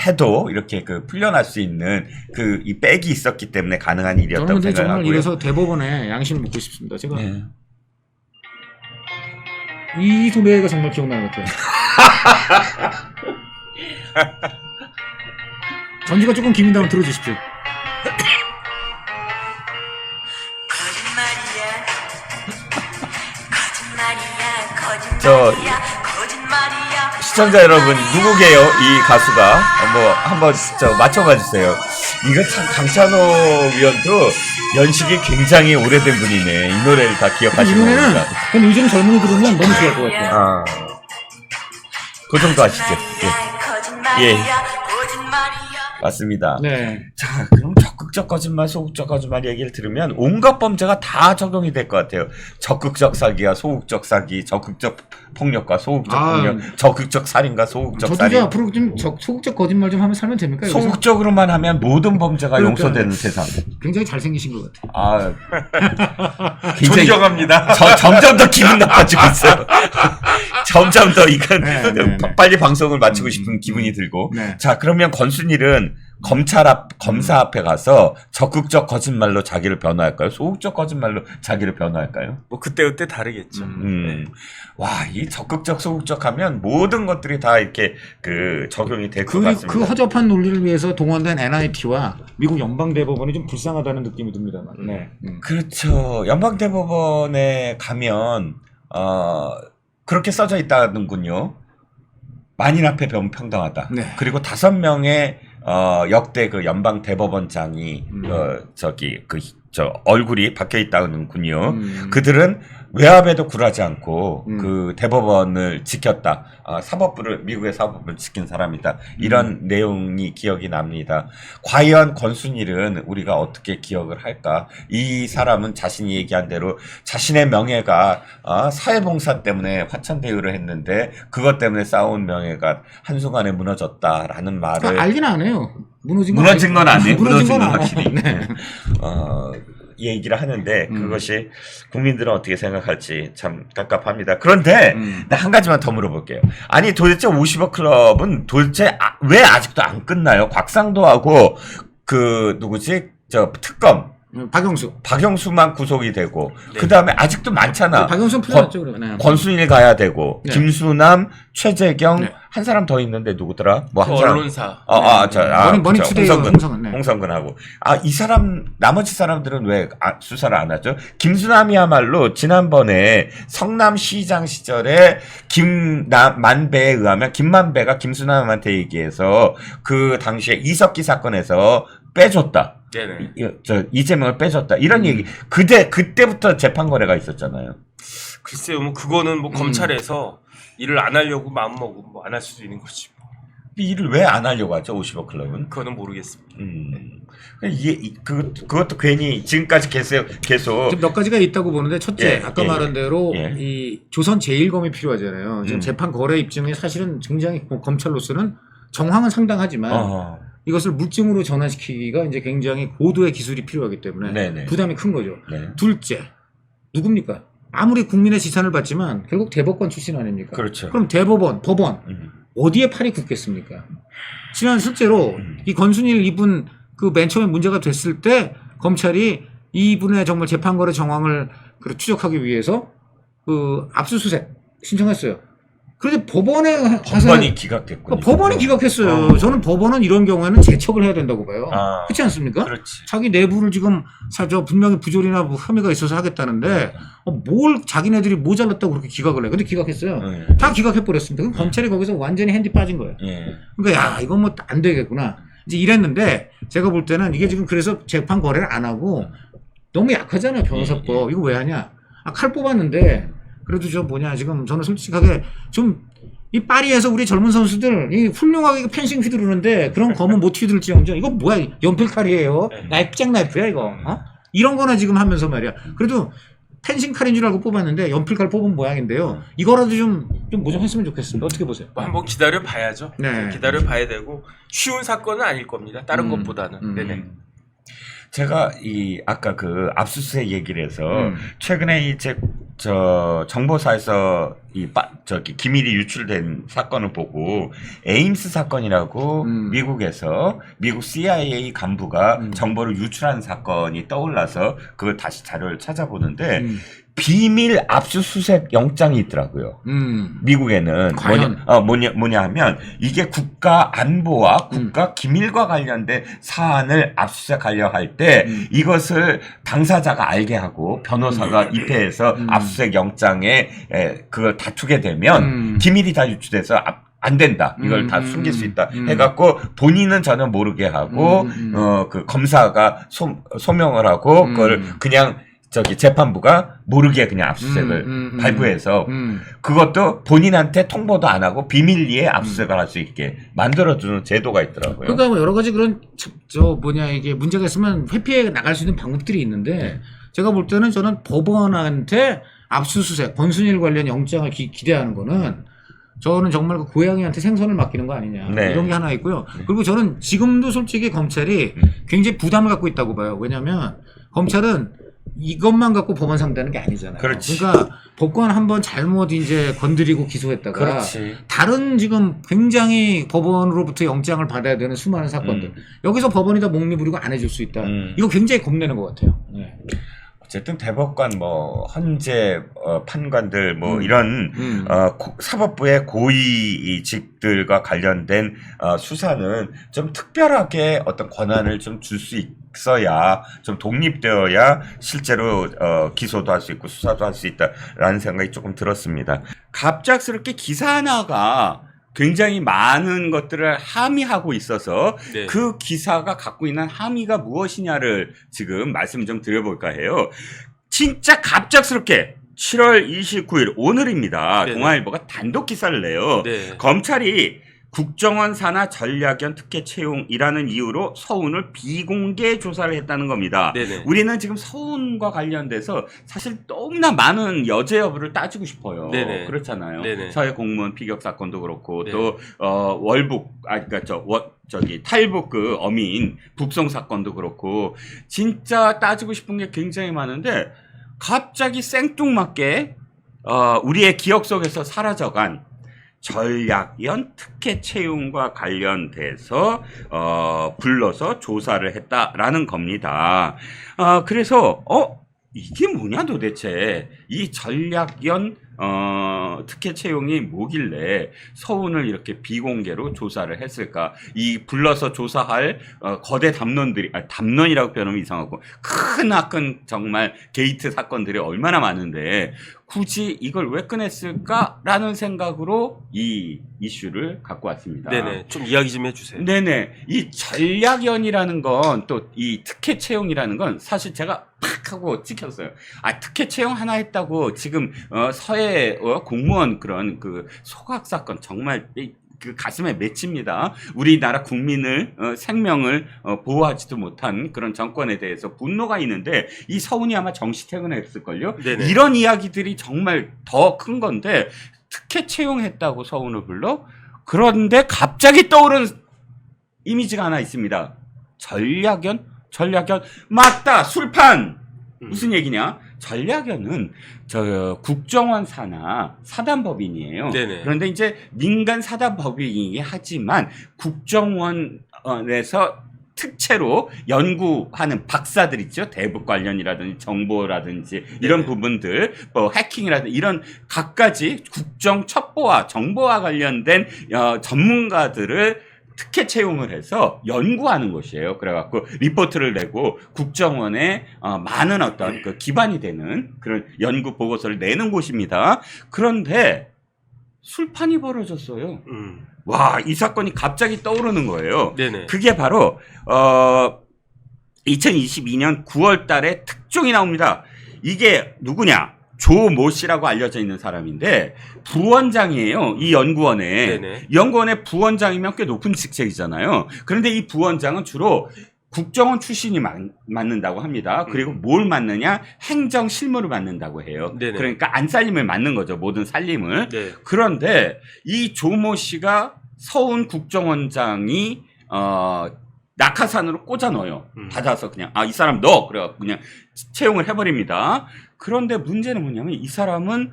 해도 이렇게 그 풀려날 수 있는 그 이 백이 있었기 때문에 가능한 저는 일이었다고 근데 정말 생각하고요. 이래서 대법원에 양심을 묻고 싶습니다. 제가 예. 이 소리가 정말 기억나는 것 같아요. 전주가 조금 기민다 면 들어주십시오. 저 시청자 여러분 누구게요? 이 가수가 뭐 한번 맞춰봐 주세요. 이거 참 강찬호 위원도 연식이 굉장히 오래된 분이네. 이 노래를 다 이 기억하시는 노래는 겁니다. 그럼 요즘 젊은이 들으면 너무 좋아할 것 같아요. 아, 그 정도 아시죠? 예. 예. 맞습니다. 네. 자, 그럼 적극적 거짓말, 소극적 거짓말 얘기를 들으면 온갖 범죄가 다 적용이 될 것 같아요. 적극적 사기와 소극적 사기, 적극적 폭력과 소극적 폭력, 적극적 살인과 소극적 저도 살인. 앞으로 좀 소극적 거짓말 좀 하면 살면 됩니까? 여기서? 소극적으로만 하면 모든 범죄가 그러니까요. 용서되는 세상. 굉장히 잘생기신 것 같아요. 아, 굉장히 존경합니다. 점점 더 기분 나빠지고 있어요. 점점 더 이건 네. 빨리 방송을 마치고 싶은 기분이 들고. 네. 자, 그러면 권순일은 검사 앞에 가서 적극적 거짓말로 자기를 변호할까요? 소극적 거짓말로 자기를 변호할까요? 뭐 그때 다르겠죠. 와, 이 적극적 소극적 하면 모든 것들이 다 이렇게 그 적용이 될 것 같습니다. 그 허접한 논리를 위해서 동원된 NIT와 미국 연방대법원이 좀 불쌍하다는 느낌이 듭니다만. 네. 그렇죠. 연방대법원에 가면 그렇게 써져 있다는군요. 만인 앞에 평등하다. 네. 그리고 5명의 역대 그 연방 대법원장이 얼굴이 박혀 있다는군요. 그들은 외압에도 굴하지 않고 그 대법원을 지켰다. 미국의 사법부를 지킨 사람이다. 이런 내용이 기억이 납니다. 과연 권순일은 우리가 어떻게 기억을 할까? 이 사람은 자신이 얘기한 대로 자신의 명예가 사회봉사 때문에 화천대유를 했는데 그것 때문에 쌓아온 명예가 한순간에 무너졌다라는 말을 알긴 안 해요. 무너진 건 아니에요. 무너진 건 알아요. 확실히. 네. 얘기를 하는데 그것이 국민들은 어떻게 생각할지 참 깝깝합니다. 그런데 나 한 가지만 더 물어볼게요. 아니 도대체 50억 클럽은 도대체 왜 아직도 안 끝나요? 곽상도하고 그 누구지? 특검 박영수만 구속이 되고 네. 그 다음에 아직도 많잖아. 박영수 풀려났죠 그러면. 권순일 가야 되고 네. 김수남, 최재경 네. 한 사람 더 있는데 누구더라? 뭐 한 그 사람. 언론사. 머니투데이 홍성근하고. 이 사람 나머지 사람들은 왜 수사를 안 하죠? 김수남이야말로 지난번에 성남시장 시절에 김만배에 의하면 김만배가 김수남한테 얘기해서 그 당시에 이석기 사건에서 빼줬다. 네네. 이재명을 빼줬다. 이런 얘기. 그때부터 재판 거래가 있었잖아요. 글쎄요, 뭐 그거는 뭐 검찰에서 일을 안 하려고 마음 먹으면 뭐 안 할 수도 있는 거지. 일을 왜 안 하려고 하죠? 50억 클럽은? 그거는 모르겠습니다. 그것도 괜히 지금까지 계속 지금 몇 가지가 있다고 보는데 첫째 아까 말한 대로 예. 이 조선 제1검이 필요하잖아요. 지금 재판 거래 입증이 사실은 굉장히 검찰로서는 정황은 상당하지만 이것을 물증으로 전환시키기가 이제 굉장히 고도의 기술이 필요하기 때문에 네네. 부담이 큰 거죠. 네. 둘째 누굽니까? 아무리 국민의 지산을 받지만 결국 대법관 출신 아닙니까? 그렇죠. 그럼 대법원, 법원 어디에 팔이 굳겠습니까? 지난 실제로 이 권순일 이분 그 맨 처음에 문제가 됐을 때 검찰이 이분의 정말 재판 거래 정황을 추적하기 위해서 그 압수수색 신청했어요. 그런데 법원이 기각됐군요. 법원이 기각했어요. 저는 법원은 이런 경우에는 제척을 해야 된다고 봐요. 그렇지 않습니까? 그렇지. 자기 내부를 지금 분명히 부조리나 뭐 혐의가 있어서 하겠다는데 뭘 자기네들이 모자랐다고 그렇게 기각을 해. 근데 기각했어요. 다 기각해버렸습니다. 그럼 검찰이 거기서 완전히 핸디 빠진 거예요. 그러니까 이건 뭐 안 되겠구나. 이제 이랬는데 제가 볼 때는 이게 지금 그래서 재판 거래를 안 하고 너무 약하잖아요. 변호사법. 이거 왜 하냐. 칼 뽑았는데 그래도 지금 저는 솔직하게 좀 이 파리에서 우리 젊은 선수들 이 훌륭하게 펜싱 휘두르는데 그런 검은 못 휘둘지언정 이거 뭐야 연필칼이에요. 나이프 나이프야 이거. 이런 거나 지금 하면서 말이야. 그래도 펜싱 칼인 줄 알고 뽑았는데 연필칼 뽑은 모양인데요. 이거라도 좀 모정했으면 좋겠습니다. 어떻게 보세요? 한번 기다려 봐야죠. 네. 기다려 봐야 되고 쉬운 사건은 아닐 겁니다. 다른 것보다는. 네네. 제가 아까 그 압수수색 얘기를 해서 최근에 이제 정보사에서 기밀이 유출된 사건을 보고 에임스 사건이라고 미국에서 미국 CIA 간부가 정보를 유출한 사건이 떠올라서 그걸 다시 자료를 찾아보는데 비밀 압수수색 영장이 있더라고요. 미국에는 과연? 뭐냐 하면 이게 국가 안보와 국가 기밀과 관련된 사안을 압수수색하려 할 때 이것을 당사자가 알게 하고 변호사가 입회해서 압수수색 영장에 그걸 다투게 되면 기밀이 다 유출돼서 안 된다. 이걸 다 숨길 수 있다. 해갖고 본인은 전혀 모르게 하고 그 검사가 소명을 하고 그걸 그냥 재판부가 모르게 그냥 압수수색을 발부해서 그것도 본인한테 통보도 안 하고 비밀리에 압수수색을 할 수 있게 만들어주는 제도가 있더라고요. 그러니까 뭐 여러 가지 그런 이게 문제가 있으면 회피해 나갈 수 있는 방법들이 있는데 제가 볼 때는 저는 법원한테 압수수색 권순일 관련 영장을 기대하는 거는 저는 정말 그 고양이한테 생선을 맡기는 거 아니냐 이런 게 하나 있고요. 그리고 저는 지금도 솔직히 검찰이 굉장히 부담을 갖고 있다고 봐요. 왜냐하면 검찰은 이것만 갖고 법원 상대하는 게 아니잖아요. 그렇지. 그러니까 법관 한번 잘못 이제 건드리고 기소했다가 그렇지. 다른 지금 굉장히 법원으로부터 영장을 받아야 되는 수많은 사건들 여기서 법원이 다 목리부리고 안 해줄 수 있다. 이거 굉장히 겁내는 것 같아요. 네. 어쨌든 대법관 헌재 판관들 이런 사법부의 고위직들과 관련된 수사는 좀 특별하게 어떤 권한을 좀 줄 수 있어야 좀 독립되어야 실제로 기소도 할 수 있고 수사도 할 수 있다라는 생각이 조금 들었습니다. 갑작스럽게 기사 하나가 굉장히 많은 것들을 함의하고 있어서 네. 그 기사가 갖고 있는 함의가 무엇이냐를 지금 말씀 좀 드려볼까 해요. 진짜 갑작스럽게 7월 29일 오늘입니다. 네네. 동아일보가 단독 기사를 내요. 네. 검찰이 국정원 산하 전략연 특혜 채용이라는 이유로 서운을 비공개 조사를 했다는 겁니다. 네네. 우리는 지금 서운과 관련돼서 사실 너무나 많은 여죄 여부를 따지고 싶어요. 네네. 그렇잖아요. 네네. 서해 공무원 피격 사건도 그렇고 네. 또 탈북 그 어민 북송 사건도 그렇고 진짜 따지고 싶은 게 굉장히 많은데 갑자기 생뚱맞게 우리의 기억 속에서 사라져간 전략연 특혜 채용과 관련돼서 불러서 조사를 했다라는 겁니다. 그래서 이게 뭐냐 도대체 이 전략연 특혜 채용이 뭐길래 서운을 이렇게 비공개로 조사를 했을까? 이 불러서 조사할 거대 담론들이 담론이라고 표현하면 이상하고 크나큰 정말 게이트 사건들이 얼마나 많은데 굳이 이걸 왜 꺼냈을까라는 생각으로 이 이슈를 갖고 왔습니다. 네네. 좀 이야기 좀 해주세요. 네네. 이 전략연이라는 건 또 이 특혜 채용이라는 건 사실 제가 팍 하고 찍혔어요. 특혜 채용 하나 했다고 지금 서해 공무원 그런 그 소각 사건 정말 그 가슴에 맺힙니다. 우리나라 국민을 생명을 보호하지도 못한 그런 정권에 대해서 분노가 있는데 이 서운이 아마 정시 퇴근했을걸요. 네네. 이런 이야기들이 정말 더 큰 건데 특혜 채용했다고 서운을 불러? 그런데 갑자기 떠오른 이미지가 하나 있습니다. 전략연 맞다. 술판. 무슨 얘기냐? 전략연은 국정원 산하 사단법인이에요. 네네. 그런데 이제 민간 사단법인이긴 하지만 국정원에서 특채로 연구하는 박사들 있죠. 대북 관련이라든지 정보라든지 이런 네네. 부분들, 해킹이라든지 이런 갖가지 국정 첩보와 정보와 관련된 전문가들을 특혜 채용을 해서 연구하는 곳이에요. 그래갖고 리포트를 내고 국정원에 많은 어떤 그 기반이 되는 그런 연구 보고서를 내는 곳입니다. 그런데 술판이 벌어졌어요. 와, 이 사건이 갑자기 떠오르는 거예요. 네네. 그게 바로 2022년 9월 달에 특종이 나옵니다. 이게 누구냐? 조모 씨라고 알려져 있는 사람인데 부원장이에요. 이 연구원에. 네네. 연구원의 부원장이면 꽤 높은 직책이잖아요. 그런데 이 부원장은 주로 국정원 출신이 맡는다고 합니다. 그리고 뭘 맡느냐? 행정 실무를 맡는다고 해요. 네네. 그러니까 안살림을 맡는 거죠. 모든 살림을. 네. 그런데 이 조모 씨가 서훈 국정원장이 낙하산으로 꽂아 넣어요. 받아서 그냥 이 사람 넣어 그래갖고 그냥 채용을 해버립니다. 그런데 문제는 뭐냐면 이 사람은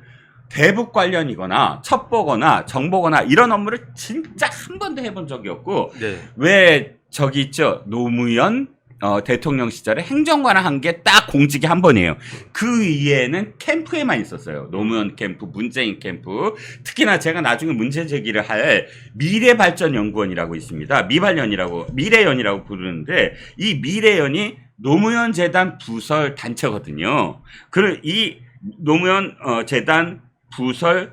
대북 관련이거나 첩보거나 정보거나 이런 업무를 진짜 한 번도 해본 적이 없고 네. 왜 저기 있죠 노무현 대통령 시절에 행정관을 한 게 딱 공직이 한 번이에요. 그 이외에는 캠프에만 있었어요. 노무현 캠프, 문재인 캠프. 특히나 제가 나중에 문제 제기를 할 미래발전연구원이라고 있습니다. 미래연이라고 부르는데 이 미래연이 노무현 재단 부설 단체거든요. 이 노무현 재단 부설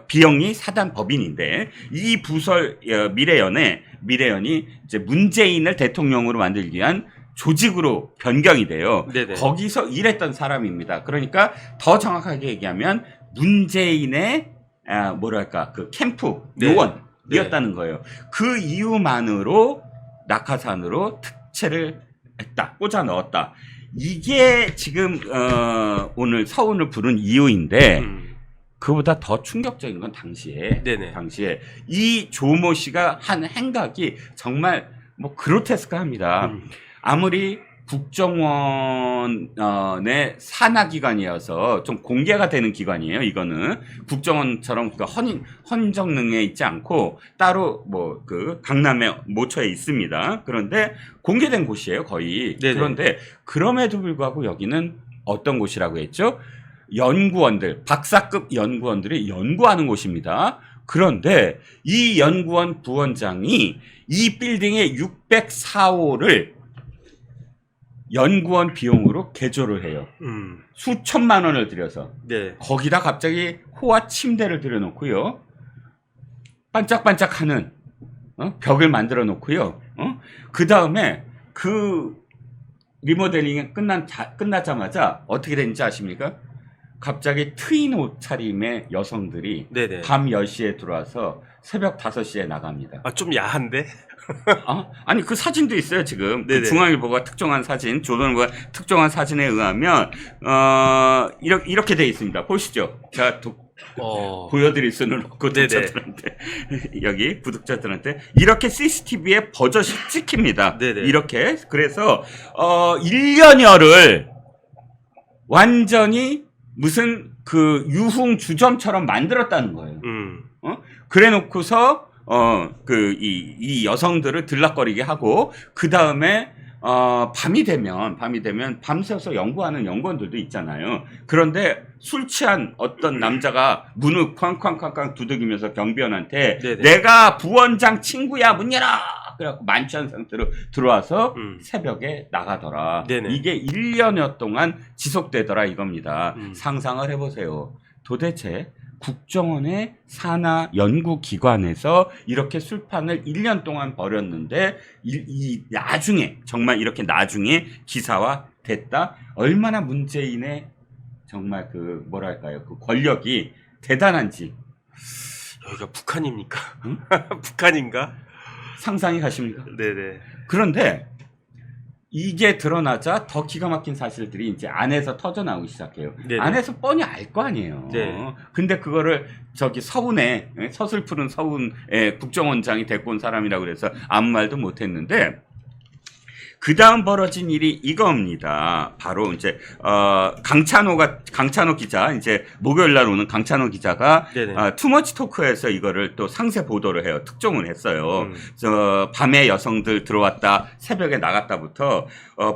비영리 사단 법인인데 이 부설 미래연이 이제 문재인을 대통령으로 만들기 위한 조직으로 변경이 돼요. 네네. 거기서 일했던 사람입니다. 그러니까 더 정확하게 얘기하면 문재인의 그 캠프 네. 요원이었다는 거예요. 그 이유만으로 낙하산으로 특채를 했다, 꽂아 넣었다. 이게 지금 오늘 서훈을 부른 이유인데. 그보다 더 충격적인 건 당시에 이 조모 씨가 한 행각이 정말 뭐 그로테스크합니다. 아무리 국정원의 산하기관이어서 좀 공개가 되는 기관이에요. 이거는 국정원처럼 헌정능에 있지 않고 따로 뭐 그 강남에 모처에 있습니다. 그런데 공개된 곳이에요, 거의. 네네. 그런데 그럼에도 불구하고 여기는 어떤 곳이라고 했죠? 연구원들, 박사급 연구원들이 연구하는 곳입니다. 그런데 이 연구원 부원장이 이 빌딩의 604호를 연구원 비용으로 개조를 해요. 수천만 원을 들여서. 네. 거기다 갑자기 호화 침대를 들여놓고요. 반짝반짝하는 벽을 만들어 놓고요. 그 다음에 그 리모델링이 끝나자마자 어떻게 됐는지 아십니까? 갑자기 트인 옷차림의 여성들이 네네. 밤 10시에 들어와서 새벽 5시에 나갑니다. 좀 야한데? 아니 그 사진도 있어요 지금. 그 네네. 중앙일보가 특정한 사진, 조선일보가 특정한 사진에 의하면 이렇게 돼 있습니다. 보시죠. 제가 보여드릴 수는 없고 구독자들한테 여기 구독자들한테 이렇게 CCTV에 버젓이 찍힙니다. 네네. 이렇게 그래서 1년여를 완전히 무슨 그 유흥주점처럼 만들었다는 거예요. 그래 놓고서 이 여성들을 들락거리게 하고 그 다음에 밤이 되면 밤새서 연구하는 연구원들도 있잖아요. 그런데 술 취한 어떤 남자가 문을 쾅쾅쾅쾅 두들기면서 경비원한테 네네. 내가 부원장 친구야 문 열어! 그래갖고 만취한 상태로 들어와서 새벽에 나가더라. 네네. 이게 1년여 동안 지속되더라 이겁니다. 상상을 해보세요. 도대체 국정원의 산하 연구기관에서 이렇게 술판을 1년 동안 벌였는데 정말 이렇게 나중에 기사화 됐다. 얼마나 문재인의 정말 그 권력이 대단한지. 여기가 북한입니까? 북한인가? 상상이 가십니까? 네네. 그런데 이게 드러나자 더 기가 막힌 사실들이 이제 안에서 터져 나오기 시작해요. 네네. 안에서 뻔히 알 거 아니에요. 네. 근데 그거를 서슬푸른 서훈의 국정원장이 데리고 온 사람이라고 그래서 아무 말도 못 했는데 그 다음 벌어진 일이 이겁니다. 바로 이제 강찬호 기자, 이제 목요일 날 오는 강찬호 기자가 투머치 토크에서 이거를 또 상세 보도를 해요. 특종을 했어요. 밤에 여성들 들어왔다, 새벽에 나갔다부터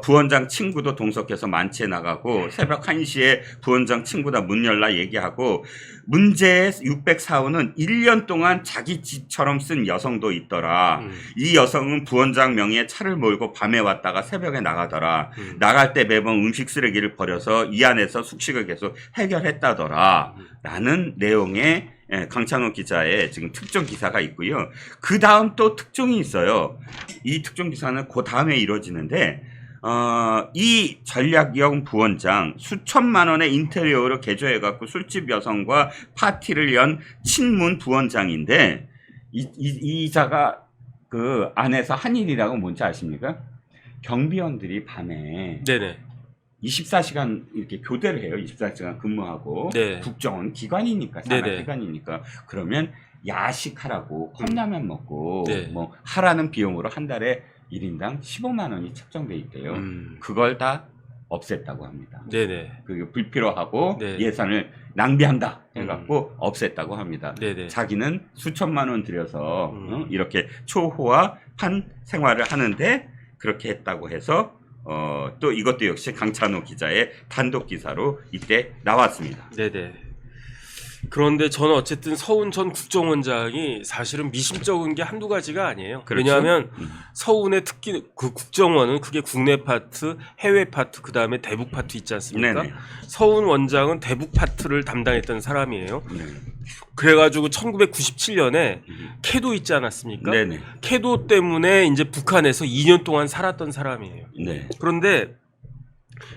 부원장 친구도 동석해서 만취해 나가고 새벽 1시에 부원장 친구다 문 열라 얘기하고 문제의 604호는 1년 동안 자기 집처럼 쓴 여성도 있더라. 이 여성은 부원장 명의의 차를 몰고 밤에 왔다가 새벽에 나가더라. 나갈 때 매번 음식 쓰레기를 버려서 이 안에서 숙식을 계속 해결했다더라. 라는 내용의 강찬호 기자의 지금 특종 기사가 있고요. 그 다음 또 특종이 있어요. 이 특종 기사는 그 다음에 이루어지는데 이 전략영 부원장 수천만 원의 인테리어로 개조해갖고 술집 여성과 파티를 연 친문 부원장인데 이자가 그 안에서 한 일이라고 뭔지 아십니까? 경비원들이 밤에 네네. 24시간 이렇게 교대를 해요. 24시간 근무하고 네. 국정원 기관이니까 산하기관이니까 그러면 야식하라고 컵라면 먹고 네. 뭐 하라는 비용으로 한 달에 1인당 15만 원이 책정돼 있대요. 그걸 다 없앴다고 합니다. 네네. 그게 불필요하고 네. 예산을 낭비한다 해갖고 없앴다고 합니다. 네네. 자기는 수천만 원 들여서 이렇게 초호화판 생활을 하는데 그렇게 했다고 해서 또 이것도 역시 강찬호 기자의 단독 기사로 이때 나왔습니다. 네네. 그런데 저는 어쨌든 서훈 전 국정원장이 사실은 미심쩍은 게 한두 가지가 아니에요. 그렇죠? 왜냐하면 서훈의 특기 그 국정원은 그게 국내 파트, 해외 파트, 그 다음에 대북 파트 있지 않습니까? 네네. 서훈 원장은 대북 파트를 담당했던 사람이에요. 네. 그래가지고 1997년에 캐도 있지 않았습니까? 네네. 캐도 때문에 이제 북한에서 2년 동안 살았던 사람이에요. 네. 그런데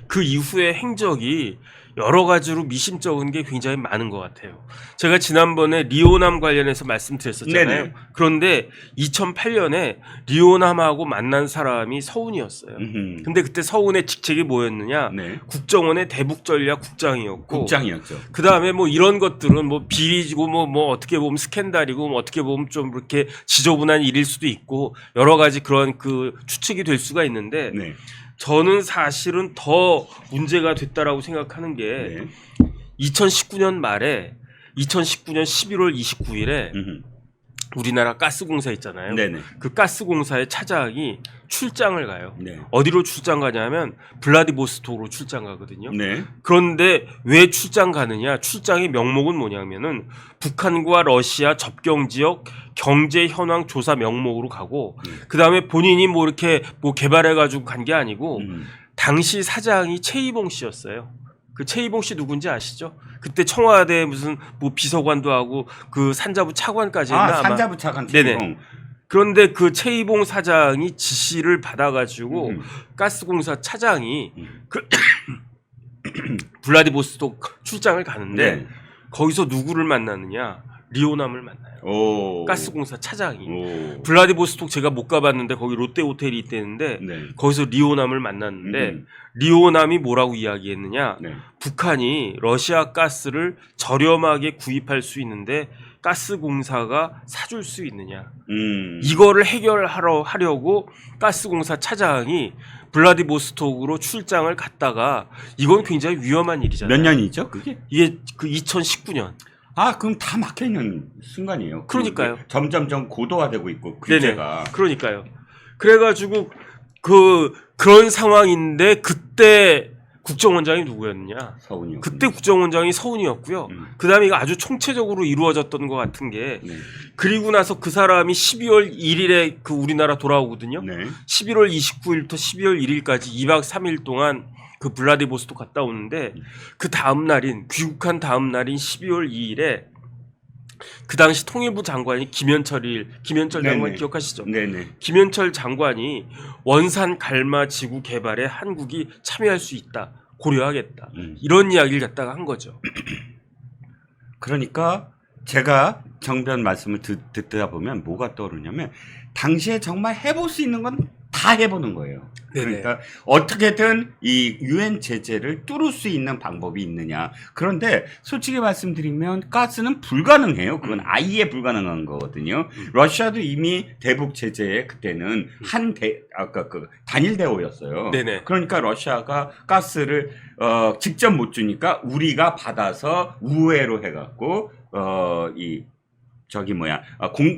그 이후의 행적이 여러 가지로 미심쩍은 게 굉장히 많은 것 같아요. 제가 지난번에 리오남 관련해서 말씀드렸었잖아요. 네네. 그런데 2008년에 리오남하고 만난 사람이 서훈이었어요. 근데 그때 서훈의 직책이 뭐였느냐? 네. 국정원의 대북전략 국장이었고, 국장이었죠. 그 다음에 뭐 이런 것들은 뭐 비리고 뭐 어떻게 보면 스캔들이고 뭐 어떻게 보면 좀 이렇게 지저분한 일일 수도 있고 여러 가지 그런 그 추측이 될 수가 있는데. 네. 저는 사실은 더 문제가 됐다라고 생각하는 게 네. 2019년 말에 2019년 11월 29일에 우리나라 가스공사 있잖아요. 네네. 그 가스공사의 차장이 출장을 가요. 네. 어디로 출장 가냐면 블라디보스톡으로 출장 가거든요. 네. 그런데 왜 출장 가느냐? 출장의 명목은 뭐냐면은 북한과 러시아 접경 지역 경제 현황 조사 명목으로 가고 그다음에 본인이 뭐 이렇게 뭐 개발해 가지고 간 게 아니고 당시 사장이 최이봉 씨였어요. 그 최이봉 씨 누군지 아시죠? 그때 청와대 무슨 뭐 비서관도 하고 그 산자부 차관까지 했나 아마. 산자부 차관 네네. 최이봉. 그런데 그 최이봉 사장이 지시를 받아가지고 가스공사 차장이 그 블라디보스톡 출장을 가는데 네. 거기서 누구를 만나느냐? 리오남을 만나요. 오. 가스공사 차장이. 오. 블라디보스톡 제가 못 가봤는데 거기 롯데 호텔이 있대는데 네. 거기서 리오남을 만났는데 리오남이 뭐라고 이야기했느냐? 네. 북한이 러시아 가스를 저렴하게 구입할 수 있는데 가스공사가 사줄 수 있느냐? 이거를 해결하려고 가스공사 차장이 블라디보스톡으로 출장을 갔다가 이건 굉장히 위험한 일이잖아요. 몇 년이죠? 그게? 이게 그 2019년. 아, 그럼 다 막혀 있는 순간이에요. 그러니까요. 점점점 고도화되고 있고 네네. 규제가. 그러니까요. 그래가지고 그런 상황인데 그때 국정원장이 누구였느냐? 서훈이요. 그때 국정원장이 서훈이었고요. 그다음에 이거 아주 총체적으로 이루어졌던 것 같은 게 네. 그리고 나서 그 사람이 12월 1일에 그 우리나라 돌아오거든요. 네. 11월 29일부터 12월 1일까지 2박 3일 동안 그 블라디보스톡 갔다 오는데 그 다음 날인 귀국한 다음 날인 12월 2일에 그 당시 통일부 장관이 김현철 장관 네네. 기억하시죠? 네네. 김현철 장관이 원산 갈마 지구 개발에 한국이 참여할 수 있다. 고려하겠다. 이런 이야기를 갖다가 한 거죠. 그러니까 제가 정변 말씀을 듣다 보면 뭐가 떠오르냐면 당시에 정말 해볼 수 있는 건 다 해보는 거예요. 네네. 그러니까 어떻게든 이 유엔 제재를 뚫을 수 있는 방법이 있느냐. 그런데 솔직히 말씀드리면 가스는 불가능해요. 그건 아예 불가능한 거거든요. 러시아도 이미 대북 제재에 그때는 아까 그 단일 대오였어요. 네네. 그러니까 러시아가 가스를 직접 못 주니까 우리가 받아서 우회로 해갖고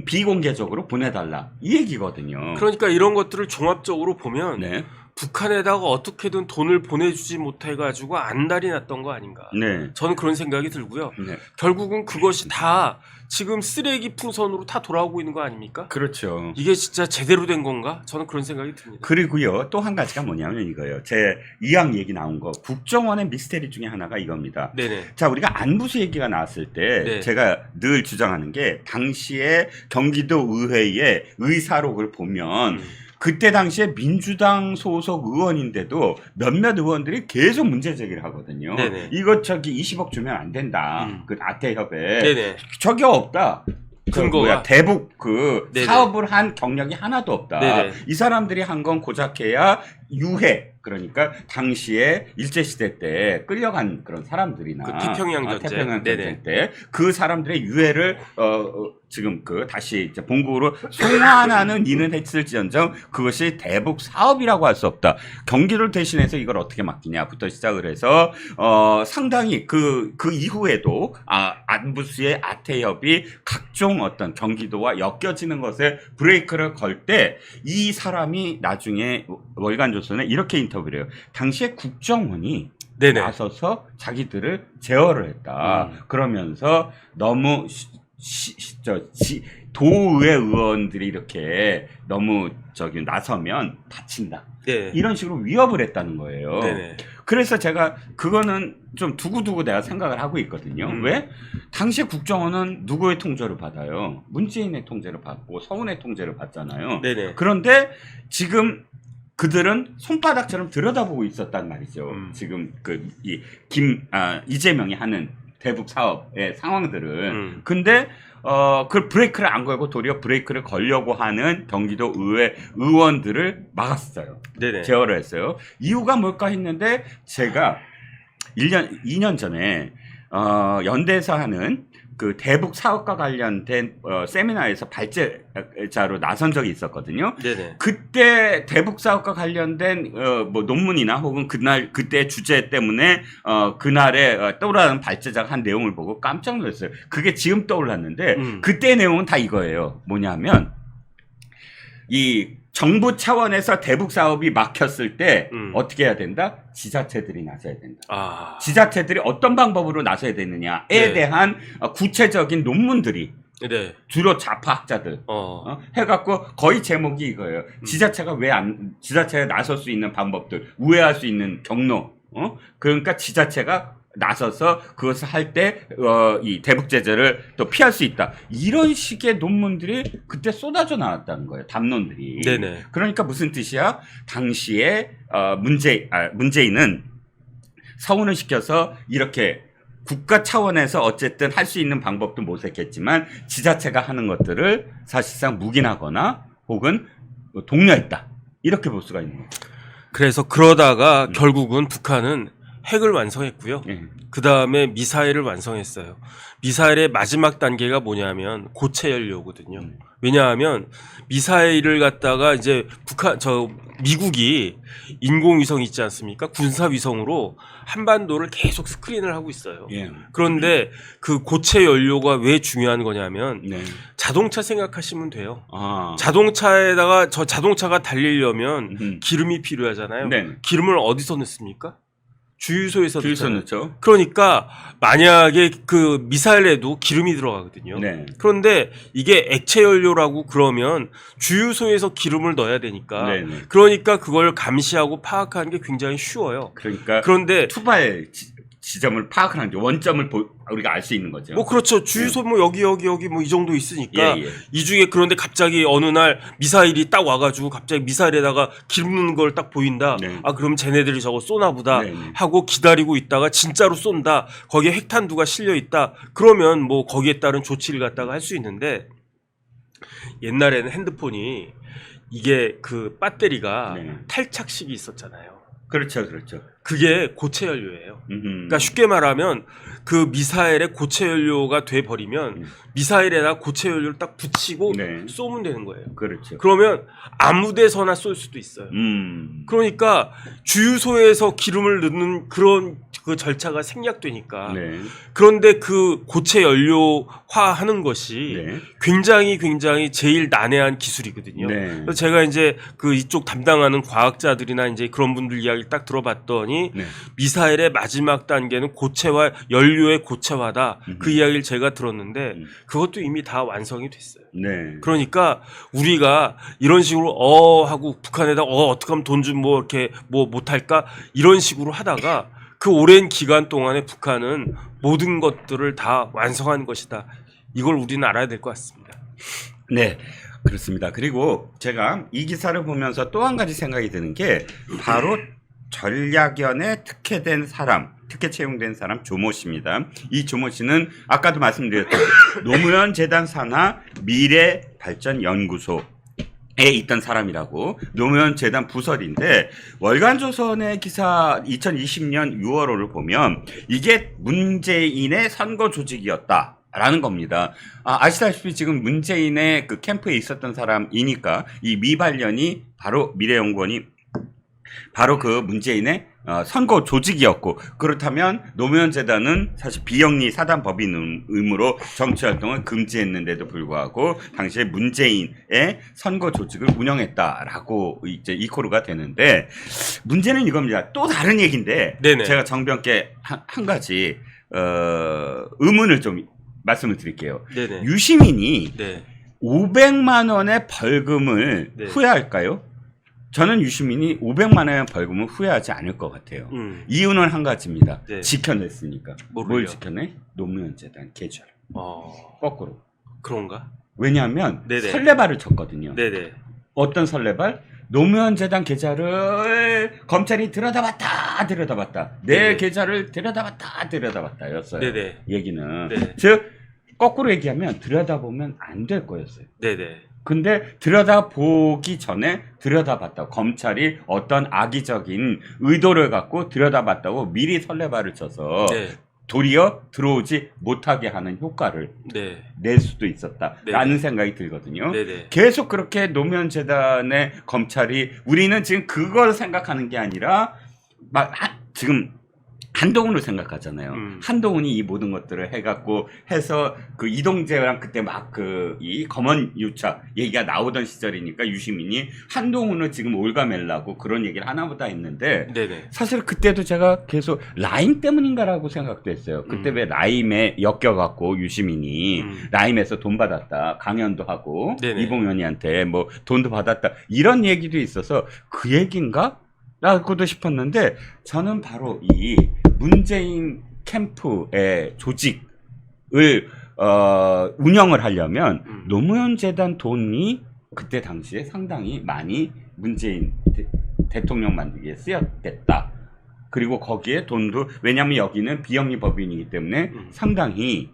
비공개적으로 보내달라 이 얘기거든요. 그러니까 이런 것들을 종합적으로 보면 네. 북한에다가 어떻게든 돈을 보내주지 못해가지고 안달이 났던 거 아닌가. 네. 저는 그런 생각이 들고요. 네. 결국은 그것이 다 지금 쓰레기 풍선으로 다 돌아오고 있는 거 아닙니까? 그렇죠. 이게 진짜 제대로 된 건가? 저는 그런 생각이 듭니다. 그리고요, 또 한 가지가 뭐냐면 이거예요. 제 이왕 얘기 나온 거, 국정원의 미스테리 중에 하나가 이겁니다. 네네. 자, 우리가 안부수 얘기가 나왔을 때 네. 제가 늘 주장하는 게 당시에 경기도 의회의 의사록을 보면 그때 당시에 민주당 소속 의원인데도 몇몇 의원들이 계속 문제 제기를 하거든요. 네네. 이거 저기 20억 주면 안 된다. 그 아태협에 네네. 저게 없다. 근거가? 대북 그 네네. 사업을 한 경력이 하나도 없다. 네네. 이 사람들이 한 건 고작해야 유해, 그러니까 당시에 일제시대 때 끌려간 그런 사람들이나 그 태평양 전쟁. 태평양 네네. 전쟁 때 그 사람들의 유해를 지금 그 다시 이제 본국으로 송환하는 일은 했을지언정 그것이 대북 사업이라고 할 수 없다. 경기를 대신해서 이걸 어떻게 맡기냐부터 시작을 해서 상당히 그 이후에도 안부수의 아태협이 각종 어떤 경기도와 엮여지는 것에 브레이크를 걸 때 이 사람이 나중에 월간조선에 이렇게 인터뷰를 해요. 당시에 국정원이 네네. 나서서 자기들을 제어를 했다. 그러면서 너무 도의회 의원들이 이렇게 너무 저기 나서면 다친다. 네. 이런 식으로 위협을 했다는 거예요. 네네. 그래서 제가 그거는 좀 두고두고 내가 생각을 하고 있거든요. 왜? 당시에 국정원은 누구의 통제를 받아요? 문재인의 통제를 받고 서훈의 통제를 받잖아요. 네네. 그런데 지금 그들은 손바닥처럼 들여다보고 있었단 말이죠. 지금 이재명이 하는 대북 사업의 상황들은. 근데 그 브레이크를 안 걸고 도리어 브레이크를 걸려고 하는 경기도 의회 의원들을 막았어요. 네네. 제어를 했어요. 이유가 뭘까 했는데 제가 2년 전에 연대에서 하는 그 대북 사업과 관련된 세미나에서 발제자로 나선 적이 있었거든요. 네네. 그때 대북 사업과 관련된 뭐 논문이나 혹은 그때 주제 때문에 그날에 떠오르는 발제자가 한 내용을 보고 깜짝 놀랐어요. 그게 지금 떠올랐는데 그때 내용은 다 이거예요. 뭐냐면 이 정부 차원에서 대북 사업이 막혔을 때 어떻게 해야 된다? 지자체들이 나서야 된다. 지자체들이 어떤 방법으로 나서야 되느냐에 네. 대한 구체적인 논문들이 네. 주로 좌파학자들 해갖고 거의 제목이 이거예요. 지자체가 지자체가 나설 수 있는 방법들, 우회할 수 있는 경로. 그러니까 지자체가 나서서 그것을 할 때 이 대북 제재를 또 피할 수 있다. 이런 식의 논문들이 그때 쏟아져 나왔다는 거예요. 담론들이. 네네. 그러니까 무슨 뜻이야? 당시에 문재인은 서훈을 시켜서 이렇게 국가 차원에서 어쨌든 할 수 있는 방법도 모색했지만 지자체가 하는 것들을 사실상 묵인하거나 혹은 독려했다. 이렇게 볼 수가 있는 거죠. 그래서 그러다가 결국은 북한은 핵을 완성했고요. 그 다음에 미사일을 완성했어요. 미사일의 마지막 단계가 뭐냐면 고체 연료거든요. 왜냐하면 미사일을 갖다가 이제 미국이 인공위성 있지 않습니까? 군사위성으로 한반도를 계속 스크린을 하고 있어요. 그런데 그 고체 연료가 왜 중요한 거냐면 자동차 생각하시면 돼요. 자동차가 달리려면 기름이 필요하잖아요. 기름을 어디서 넣습니까? 주유소에서 넣죠. 그러니까 만약에 그 미사일에도 기름이 들어가거든요. 그런데 이게 액체 연료라고 그러면 주유소에서 기름을 넣어야 되니까 그러니까 그걸 감시하고 파악하는 게 굉장히 쉬워요. 그런데 투발 지점을 파악하는 게 원점을 우리가 알 수 있는 거죠. 뭐 그렇죠. 주유소 뭐 여기 뭐 이 정도 있으니까 이 중에 그런데 갑자기 어느 날 미사일이 딱 와가지고 갑자기 미사일에다가 기름 넣는 걸 딱 보인다. 그럼 쟤네들이 저거 쏘나 보다 하고 기다리고 있다가 진짜로 쏜다. 거기에 핵탄두가 실려 있다. 그러면 뭐 거기에 따른 조치를 갖다가 할 수 있는데 옛날에는 핸드폰이 이게 그 배터리가 탈착식이 있었잖아요. 그렇죠. 그게 고체 연료예요. 그러니까 쉽게 말하면 그 미사일에 고체 연료가 돼 버리면 미사일에다 고체 연료를 딱 붙이고 쏘면 되는 거예요. 그러면 아무 데서나 쏠 수도 있어요. 그러니까 주유소에서 기름을 넣는 그런 그 절차가 생략되니까. 그런데 그 고체 연료화하는 것이 굉장히 제일 난해한 기술이거든요. 그래서 제가 이제 그 이쪽 담당하는 과학자들이나 이제 그런 분들 이야기를 딱 들어봤더니 미사일의 마지막 단계는 고체화, 연료의 고체화다. 그 이야기를 제가 들었는데 그것도 이미 다 완성이 됐어요. 그러니까 우리가 이런 식으로 하고 북한에다 어떻게 하면 돈 좀 뭐 이렇게 뭐 못할까 이런 식으로 하다가 그 오랜 기간 동안에 북한은 모든 것들을 다 완성한 것이다. 이걸 우리는 알아야 될 것 같습니다. 그렇습니다. 그리고 제가 이 기사를 보면서 또 한 가지 생각이 드는 게 바로 전략연에 특혜된 사람, 특혜 채용된 사람 조모 씨입니다. 이 조모 씨는 아까도 말씀드렸던 노무현 재단 산하 미래발전연구소에 있던 사람이라고, 노무현 재단 부설인데 월간조선의 기사 2020년 6월호를 보면 이게 문재인의 선거 조직이었다. 라는 겁니다. 아시다시피 지금 문재인의 그 캠프에 있었던 사람이니까 이 미발련이 바로 미래연구원이 바로 그 문재인의 선거 조직이었고, 그렇다면 노무현 재단은 사실 비영리 사단 법인 의무로 정치 활동을 금지했는데도 불구하고 당시에 문재인의 선거 조직을 운영했다라고 이제 이코르가 되는데, 문제는 이겁니다. 또 다른 얘기인데 네네. 제가 정병께 한 가지 의문을 좀 말씀을 드릴게요. 네네. 유시민이 네. 500만 원의 벌금을 네. 후회할까요? 저는 유시민이 500만 원의 벌금을 후회하지 않을 것 같아요. 이유는 한 가지입니다. 네. 지켜냈으니까. 뭐를요? 뭘 지켜내? 노무현 재단 계좌. 거꾸로. 그런가? 왜냐하면 네네. 설레발을 쳤거든요. 네네. 어떤 설레발? 노무현 재단 계좌를 검찰이 들여다봤다. 내 네네. 계좌를 들여다봤다였어요. 네네. 얘기는. 네네. 즉 거꾸로 얘기하면 들여다보면 안 될 거였어요. 네네. 근데 들여다보기 전에 들여다봤다고, 검찰이 어떤 악의적인 의도를 갖고 들여다봤다고 미리 설레발을 쳐서 네. 도리어 들어오지 못하게 하는 효과를 네. 낼 수도 있었다라는 네네. 생각이 들거든요. 네네. 계속 그렇게 노무현 재단의 검찰이, 우리는 지금 그걸 생각하는 게 아니라 지금 한동훈을 생각하잖아요. 한동훈이 이 모든 것들을 해갖고 해서 그 이동재랑 그때 막 이 검언 유착 얘기가 나오던 시절이니까 유시민이 한동훈을 지금 올가매려고 그런 얘기를 하나보다 했는데, 네네. 사실 그때도 제가 계속 라임 때문인가라고 생각도 했어요. 그때 왜 라임에 엮여갖고 유시민이 라임에서 돈 받았다, 강연도 하고 네네. 이봉현이한테 뭐 돈도 받았다, 이런 얘기도 있어서 그 얘기인가? 라고도 싶었는데, 저는 바로 이 문재인 캠프의 조직을 운영을 하려면 노무현 재단 돈이 그때 당시에 상당히 많이 문재인 대통령 만들기에 쓰였겠다. 그리고 거기에 돈도, 왜냐하면 여기는 비영리 법인이기 때문에 상당히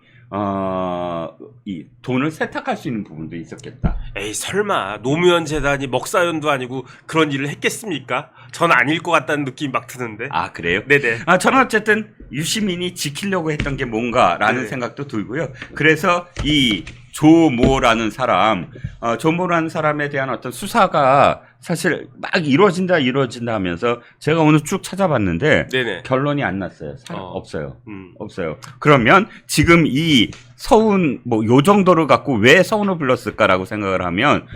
이 돈을 세탁할 수 있는 부분도 있었겠다. 에이, 설마 노무현 재단이 먹사연도 아니고 그런 일을 했겠습니까? 전 아닐 것 같다는 느낌이 막 드는데. 아, 그래요? 네네. 저는 어쨌든 유시민이 지키려고 했던 게 뭔가라는 네. 생각도 들고요. 그래서 이 조모라는 사람, 조모라는 사람에 대한 어떤 수사가 사실 막 이루어진다 하면서 제가 오늘 쭉 찾아봤는데 네네. 결론이 안 났어요. 없어요. 없어요. 그러면 지금 이 서운 뭐 요 정도를 갖고 왜 서운을 불렀을까라고 생각을 하면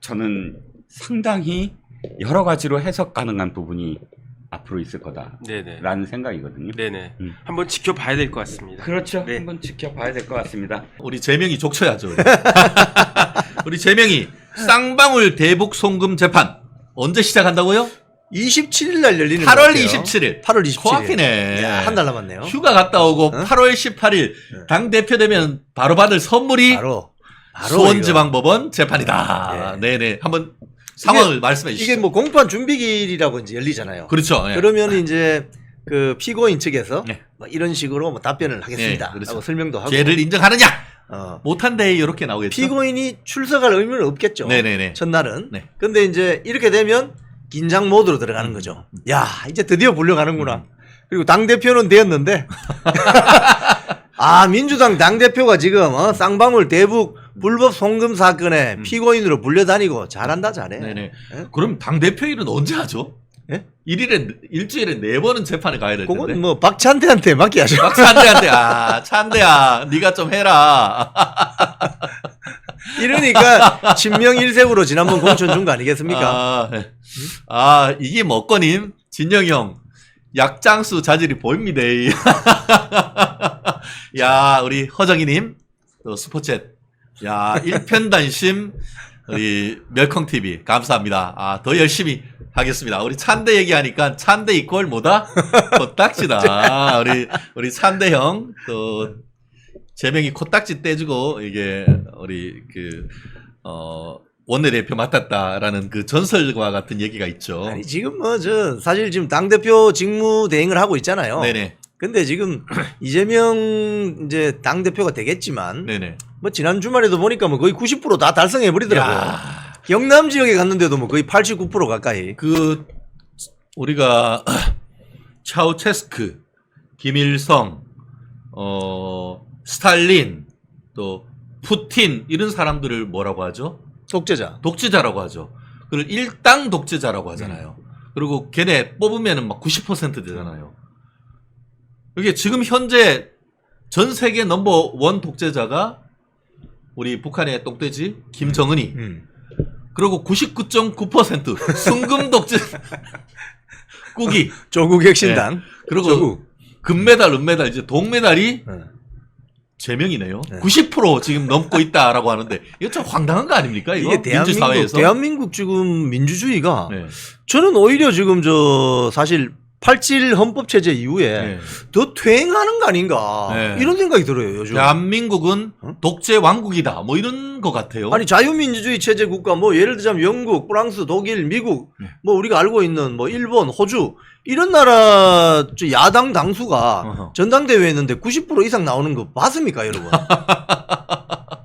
저는 상당히 여러 가지로 해석 가능한 부분이 앞으로 있을 거다라는 네네. 생각이거든요. 네네. 한번 지켜봐야 될 것 같습니다. 그렇죠. 네. 한번 지켜봐야 될 것 같습니다. 우리 재명이 족쳐야죠. 우리 재명이 쌍방울 대북 송금 재판 언제 시작한다고요? 27일 날 열리는 8월 27일. 8월 27일. 코앞이네. 한 달 남았네요. 휴가 갔다 오고 8월 18일 당 대표 되면 바로 받을 선물이 바로 수원지방법원 재판이다. 네네. 한번 상황을 말씀해 주시죠. 이게 뭐 공판 준비일이라고 이제 열리잖아요. 그렇죠. 예. 그러면 이제 그 피고인 측에서 네. 뭐 이런 식으로 뭐 답변을 하겠습니다. 네, 그렇죠. 라고 설명도 하고. 죄를 인정하느냐? 어, 못한데 이렇게 나오겠죠. 피고인이 출석할 의무는 없겠죠. 네네네. 첫날은. 네. 근데 이제 이렇게 되면 긴장 모드로 들어가는 거죠. 야, 이제 드디어 불려가는구나. 그리고 당대표는 되었는데. 민주당 당대표가 지금 쌍방울 대북 불법 송금 사건에 피고인으로 불려다니고 잘한다 잘해. 네네. 예? 그럼 당 대표일은 언제 하죠? 예? 일주일에 4번은 재판에 가야 될 텐데. 그건 뭐 박찬대한테 맡겨야죠. 박찬대한테 찬대야 네가 좀 해라. 이러니까 친명일색으로 지난번 공천 준 거 아니겠습니까? 이게 먹거님 진영이 형 약장수 자질이 보입니다. 야 우리 허정이님 또 스포챗 야 일편단심 우리 멸컹TV 감사합니다. 더 열심히 하겠습니다. 우리 찬대 얘기하니까 찬대 이퀄 뭐다? 코딱지다. 우리 찬대 형 또 제명이 코딱지 떼주고 이게 우리 원내대표 맡았다라는 그 전설과 같은 얘기가 있죠. 아니 지금 뭐 저 사실 지금 당 대표 직무 대행을 하고 있잖아요. 네네. 근데 지금 이재명 이제 당 대표가 되겠지만 네네. 뭐 지난 주말에도 보니까 뭐 거의 90% 다 달성해 버리더라고요. 야. 경남 지역에 갔는데도 뭐 거의 89% 가까이. 그 우리가 차우체스크, 김일성, 스탈린, 또 푸틴 이런 사람들을 뭐라고 하죠? 독재자. 독재자라고 하죠. 그걸 일당 독재자라고 하잖아요. 그리고 걔네 뽑으면은 막 90% 되잖아요. 이게 지금 현재 전 세계 넘버 원 독재자가 우리 북한의 똥돼지 김정은이 그리고 99.9% 순금 독재 꾸기 조국 혁신당. 그리고 조국. 금메달, 은메달 이제 동메달이 제명이네요. 90% 지금 넘고 있다라고 하는데 이거 참 황당한 거 아닙니까? 이거 이게 민주사회에서. 대한민국 지금 민주주의가 네. 저는 오히려 지금 저 사실 87 헌법 체제 이후에 네. 더 퇴행하는 거 아닌가 네. 이런 생각이 들어요 요즘. 대한민국은 독재 왕국이다. 뭐 이런 것 같아요. 아니 자유민주주의 체제 국가 뭐 예를 들자면 영국, 프랑스, 독일, 미국 뭐 우리가 알고 있는 뭐 일본, 호주 이런 나라 야당 당수가 전당대회에 있는데 90% 이상 나오는 거 봤습니까 여러분?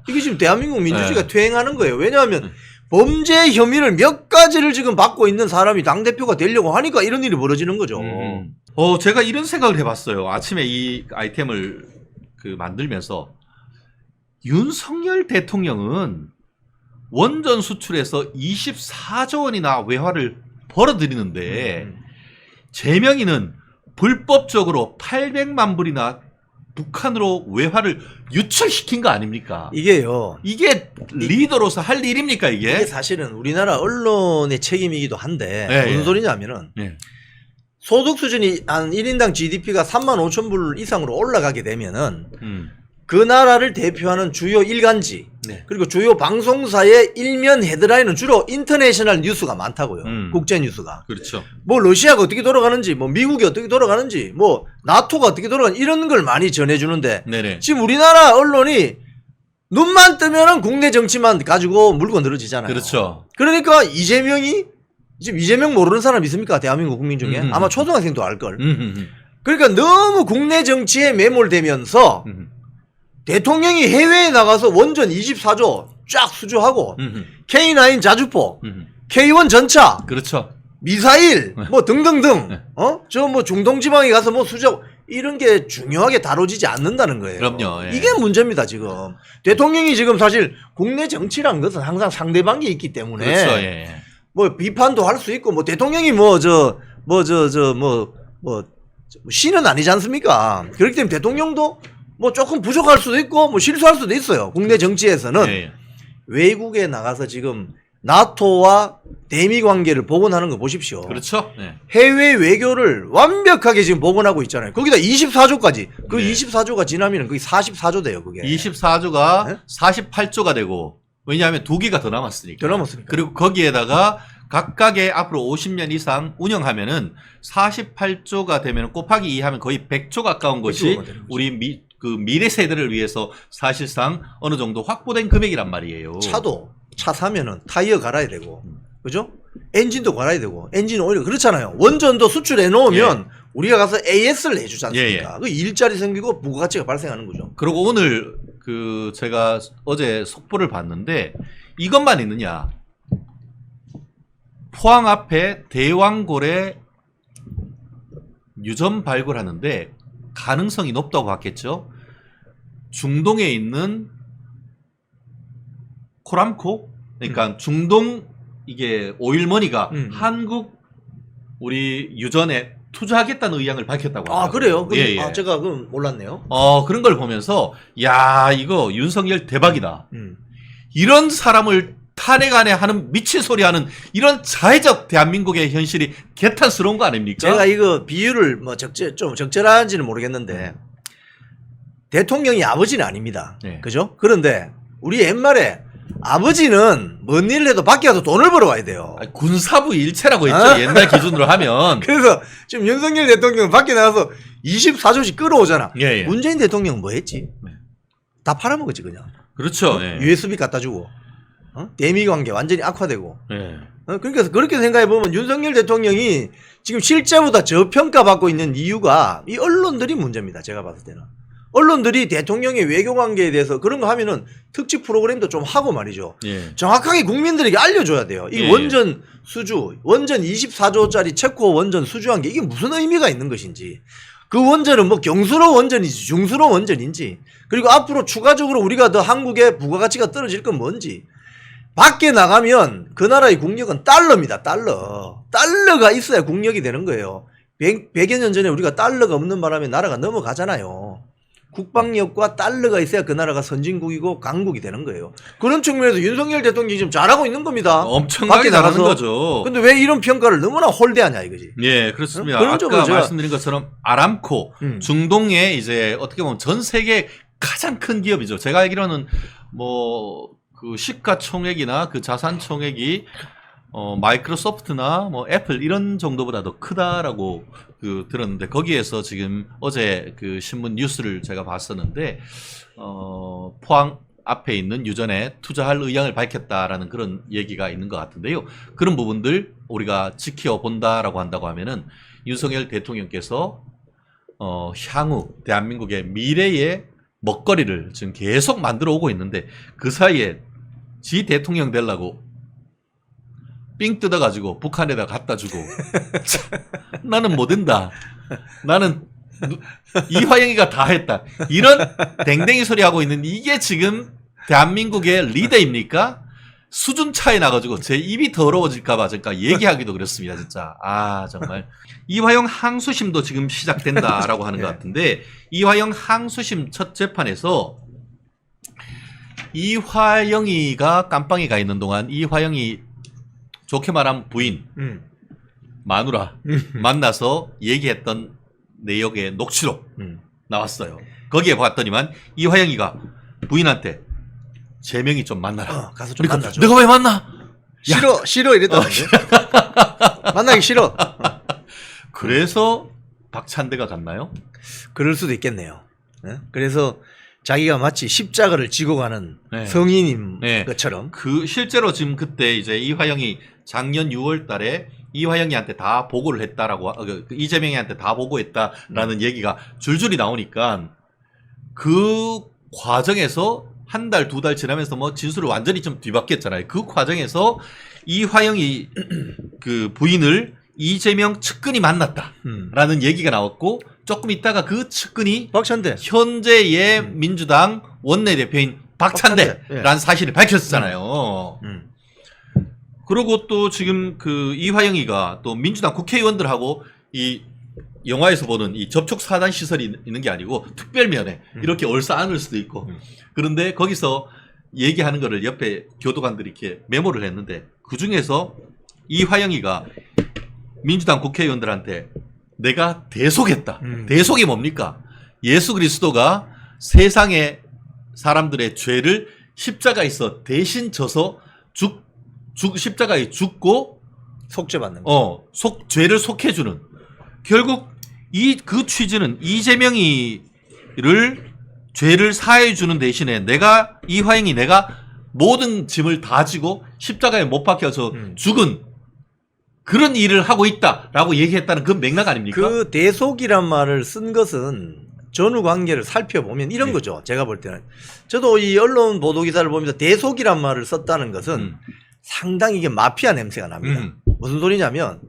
이게 지금 대한민국 민주주의가 퇴행하는 거예요. 왜냐하면 범죄 혐의를 몇 가지를 지금 받고 있는 사람이 당대표가 되려고 하니까 이런 일이 벌어지는 거죠. 제가 이런 생각을 해봤어요. 아침에 이 아이템을 만들면서 윤석열 대통령은 원전 수출에서 24조 원이나 외화를 벌어들이는데 제명이는 불법적으로 800만 불이나 북한으로 외화를 유출시킨 거 아닙니까? 이게요. 이게 리더로서 할 일입니까 이게? 이게 사실은 우리나라 언론의 책임이기도 한데 네, 무슨 예. 소리냐면은 네. 소득 수준이 한 1인당 GDP가 3만 5천 불 이상으로 올라가게 되면은 그 나라를 대표하는 주요 일간지 네. 그리고 주요 방송사의 일면 헤드라인은 주로 인터내셔널 뉴스가 많다고요. 국제 뉴스가. 그렇죠. 뭐 러시아가 어떻게 돌아가는지 뭐 미국이 어떻게 돌아가는지 뭐 나토가 어떻게 돌아가는지 이런 걸 많이 전해주는데 네네. 지금 우리나라 언론이 눈만 뜨면은 국내 정치만 가지고 물고 늘어지잖아요. 그렇죠. 그러니까 이재명이 지금 이재명 모르는 사람 있습니까? 대한민국 국민 중에 아마 초등학생도 알걸. 그러니까 너무 국내 정치에 매몰되면서 대통령이 해외에 나가서 원전 24조 쫙 수주하고 K9 자주포, K1 전차, 그렇죠. 미사일 뭐 등등등 저 뭐 중동 지방에 가서 뭐 수주하고 이런 게 중요하게 다뤄지지 않는다는 거예요. 그럼요. 예. 이게 문제입니다 지금. 대통령이 지금 사실 국내 정치란 것은 항상 상대방이 있기 때문에 그렇죠. 예. 뭐 비판도 할 수 있고 뭐 대통령이 신은 아니지 않습니까? 그렇기 때문에 대통령도 뭐 조금 부족할 수도 있고 뭐 실수할 수도 있어요. 국내 정치에서는 예. 외국에 나가서 지금 나토와 대미 관계를 복원하는 거 보십시오. 그렇죠. 예. 해외 외교를 완벽하게 지금 복원하고 있잖아요. 거기다 24조까지. 그 네. 24조가 지나면 거의 44조 돼요, 그게. 24조가 네? 48조가 되고 왜냐하면 2기가 더 남았으니까. 더 남았으니까. 그리고 거기에다가 각각의 앞으로 50년 이상 운영하면은 48조가 되면 곱하기 2 하면 거의 100조 가까운 것이 100조가 되는 거죠. 우리 미래 세대를 위해서 사실상 어느 정도 확보된 금액이란 말이에요. 차 사면은 타이어 갈아야 되고, 그죠? 엔진도 갈아야 되고, 엔진 오일 그렇잖아요. 원전도 수출해 놓으면 우리가 가서 AS를 해주지 않습니까? 그 일자리 생기고 부가가치가 발생하는 거죠. 그리고 오늘 제가 어제 속보를 봤는데 이것만 있느냐? 포항 앞에 대왕골에 유전 발굴하는데 가능성이 높다고 봤겠죠. 중동에 있는 코람코, 그러니까 중동 이게 오일머니가 한국 우리 유전에 투자하겠다는 의향을 밝혔다고. 아, 그래요? 예, 예. 아, 제가 그럼 몰랐네요. 그런 걸 보면서 야 이거 윤석열 대박이다. 이런 사람을 탄핵안에 하는 미친 소리 하는 이런 자해적 대한민국의 현실이 개탄스러운 거 아닙니까? 제가 이거 비유를 뭐 좀 적절한지는 모르겠는데 대통령이 아버지는 아닙니다. 네. 그죠? 그런데 우리 옛말에 아버지는 뭔 일을 해도 밖에 가서 돈을 벌어와야 돼요. 아니, 군사부 일체라고 했죠. 옛날 기준으로 하면. 그래서 지금 윤석열 대통령은 밖에 나가서 24조씩 끌어오잖아. 예, 예. 문재인 대통령은 뭐 했지? 다 팔아먹었지 그냥. 그렇죠. 예. USB 갖다 주고. 대미 관계 완전히 악화되고. 네. 그러니까 그렇게 생각해 보면 윤석열 대통령이 지금 실제보다 저평가받고 있는 이유가 이 언론들이 문제입니다. 제가 봤을 때는. 언론들이 대통령의 외교 관계에 대해서 그런 거 하면은 특집 프로그램도 좀 하고 말이죠. 예. 정확하게 국민들에게 알려줘야 돼요. 이 예. 원전 수주, 원전 24조짜리 체코 원전 수주한 게 이게 무슨 의미가 있는 것인지. 그 원전은 뭐 경수로 원전인지 중수로 원전인지, 그리고 앞으로 추가적으로 우리가 더 한국의 부가가치가 떨어질 건 뭔지. 밖에 나가면 그 나라의 국력은 달러입니다. 달러가 있어야 국력이 되는 거예요. 100여 년 전에 우리가 달러가 없는 바람에 나라가 넘어가잖아요. 국방력과 달러가 있어야 그 나라가 선진국이고 강국이 되는 거예요. 그런 측면에서 윤석열 대통령이 지금 잘하고 있는 겁니다. 엄청나게 잘하는 거죠. 근데 왜 이런 평가를 너무나 홀대하냐 이거지. 예, 그렇습니다. 그런 아까 점은 제가- 말씀드린 것처럼 아람코, 중동의 이제 어떻게 보면 전 세계 가장 큰 기업이죠. 제가 알기로는 뭐 그 시가총액이나 그 자산총액이 마이크로소프트나 뭐 애플 이런 정도보다 더 크다라고 그 들었는데, 거기에서 지금 어제 그 신문 뉴스를 제가 봤었는데 포항 앞에 있는 유전에 투자할 의향을 밝혔다라는 그런 얘기가 있는 것 같은데요. 그런 부분들 우리가 지켜본다라고 한다고 하면은 윤석열 대통령께서 향후 대한민국의 미래의 먹거리를 지금 계속 만들어 오고 있는데, 그 사이에 지 대통령 되려고 삥 뜯어가지고 북한에다 갖다 주고 나는 못 된다. 나는 이화영이가 다 했다. 이런 댕댕이 소리 하고 있는 이게 지금 대한민국의 리더입니까? 수준 차이 나가지고 제 입이 더러워질까봐 제가 얘기하기도 그렇습니다. 진짜. 아, 정말. 이화영 항소심도 지금 시작된다라고 하는 것 같은데, 이화영 항소심 첫 재판에서 이화영이가 깜빵에 가 있는 동안 이화영이 좋게 말하면 부인, 마누라 만나서 얘기했던 내역의 녹취록 나왔어요. 거기에 봤더니만 이화영이가 부인한테 제명이 좀 만나라. 가서 좀 만나줘. 내가 왜 만나? 싫어 이랬다는데. 만나기 싫어. 그래서 박찬대가 갔나요? 그럴 수도 있겠네요. 네? 그래서 자기가 마치 십자가를 지고 가는 네. 성인인 네. 것처럼. 그 실제로 지금 그때 이제 이화영이 작년 6월 달에 이화영이한테 다 보고를 했다라고, 이재명이한테 다 보고했다라는 얘기가 줄줄이 나오니까 그 과정에서 한 달, 두 달 지나면서 뭐 진술을 완전히 좀 뒤바뀌었잖아요. 그 과정에서 이화영이 그 부인을 이재명 측근이 만났다라는 얘기가 나왔고, 조금 있다가 그 측근이 박찬대. 현재의 민주당 원내대표인 박찬대라는 사실을 밝혔잖아요. 그리고 또 지금 그 이화영이가 또 민주당 국회의원들하고 이 영화에서 보는 이 접촉 사단 시설이 있는 게 아니고 특별면에 이렇게 얼싸안을 수도 있고, 그런데 거기서 얘기하는 거를 옆에 교도관들이 이렇게 메모를 했는데, 그 중에서 이화영이가 민주당 국회의원들한테 내가 대속했다. 대속이 뭡니까? 예수 그리스도가 세상의 사람들의 죄를 십자가에서 대신 져서 십자가에 죽고 속죄받는 거. 죄를 속해주는, 결국 그 취지는 이재명이를 죄를 사해주는 대신에 이화영이 내가 모든 짐을 다 지고 십자가에 못 박혀서 죽은 그런 일을 하고 있다라고 얘기했다는 그 맥락 아닙니까? 그 대속이란 말을 쓴 것은 전후 관계를 살펴보면 이런 거죠. 제가 볼 때는. 저도 이 언론 보도 기사를 보면서 대속이란 말을 썼다는 것은 상당히 이게 마피아 냄새가 납니다. 무슨 소리냐면,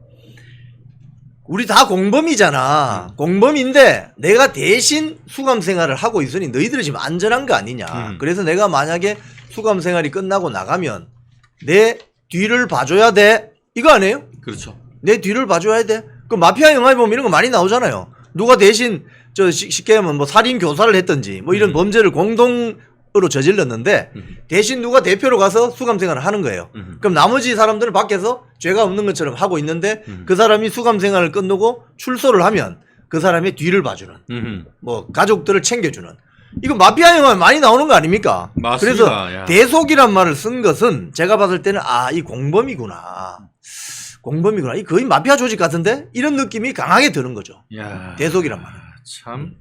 우리 다 공범이잖아. 공범인데 내가 대신 수감 생활을 하고 있으니 너희들이 지금 안전한 거 아니냐. 그래서 내가 만약에 수감 생활이 끝나고 나가면 내 뒤를 봐줘야 돼. 이거 아니에요? 그렇죠. 내 뒤를 봐줘야 돼. 그 마피아 영화에 보면 이런 거 많이 나오잖아요. 누가 대신 쉽게 하면 뭐 살인 교사를 했든지 뭐 이런 범죄를 공동으로 저질렀는데 대신 누가 대표로 가서 수감 생활을 하는 거예요. 그럼 나머지 사람들은 밖에서 죄가 없는 것처럼 하고 있는데 그 사람이 수감 생활을 끝내고 출소를 하면 그 사람의 뒤를 봐주는, 뭐 가족들을 챙겨주는, 이거 마피아 영화에 많이 나오는 거 아닙니까? 맞습니다. 그래서 야. 대속이란 말을 쓴 것은 제가 봤을 때는 이 공범이구나. 이 거의 마피아 조직 같은데? 이런 느낌이 강하게 드는 거죠. 야. 대속이란 말은. 참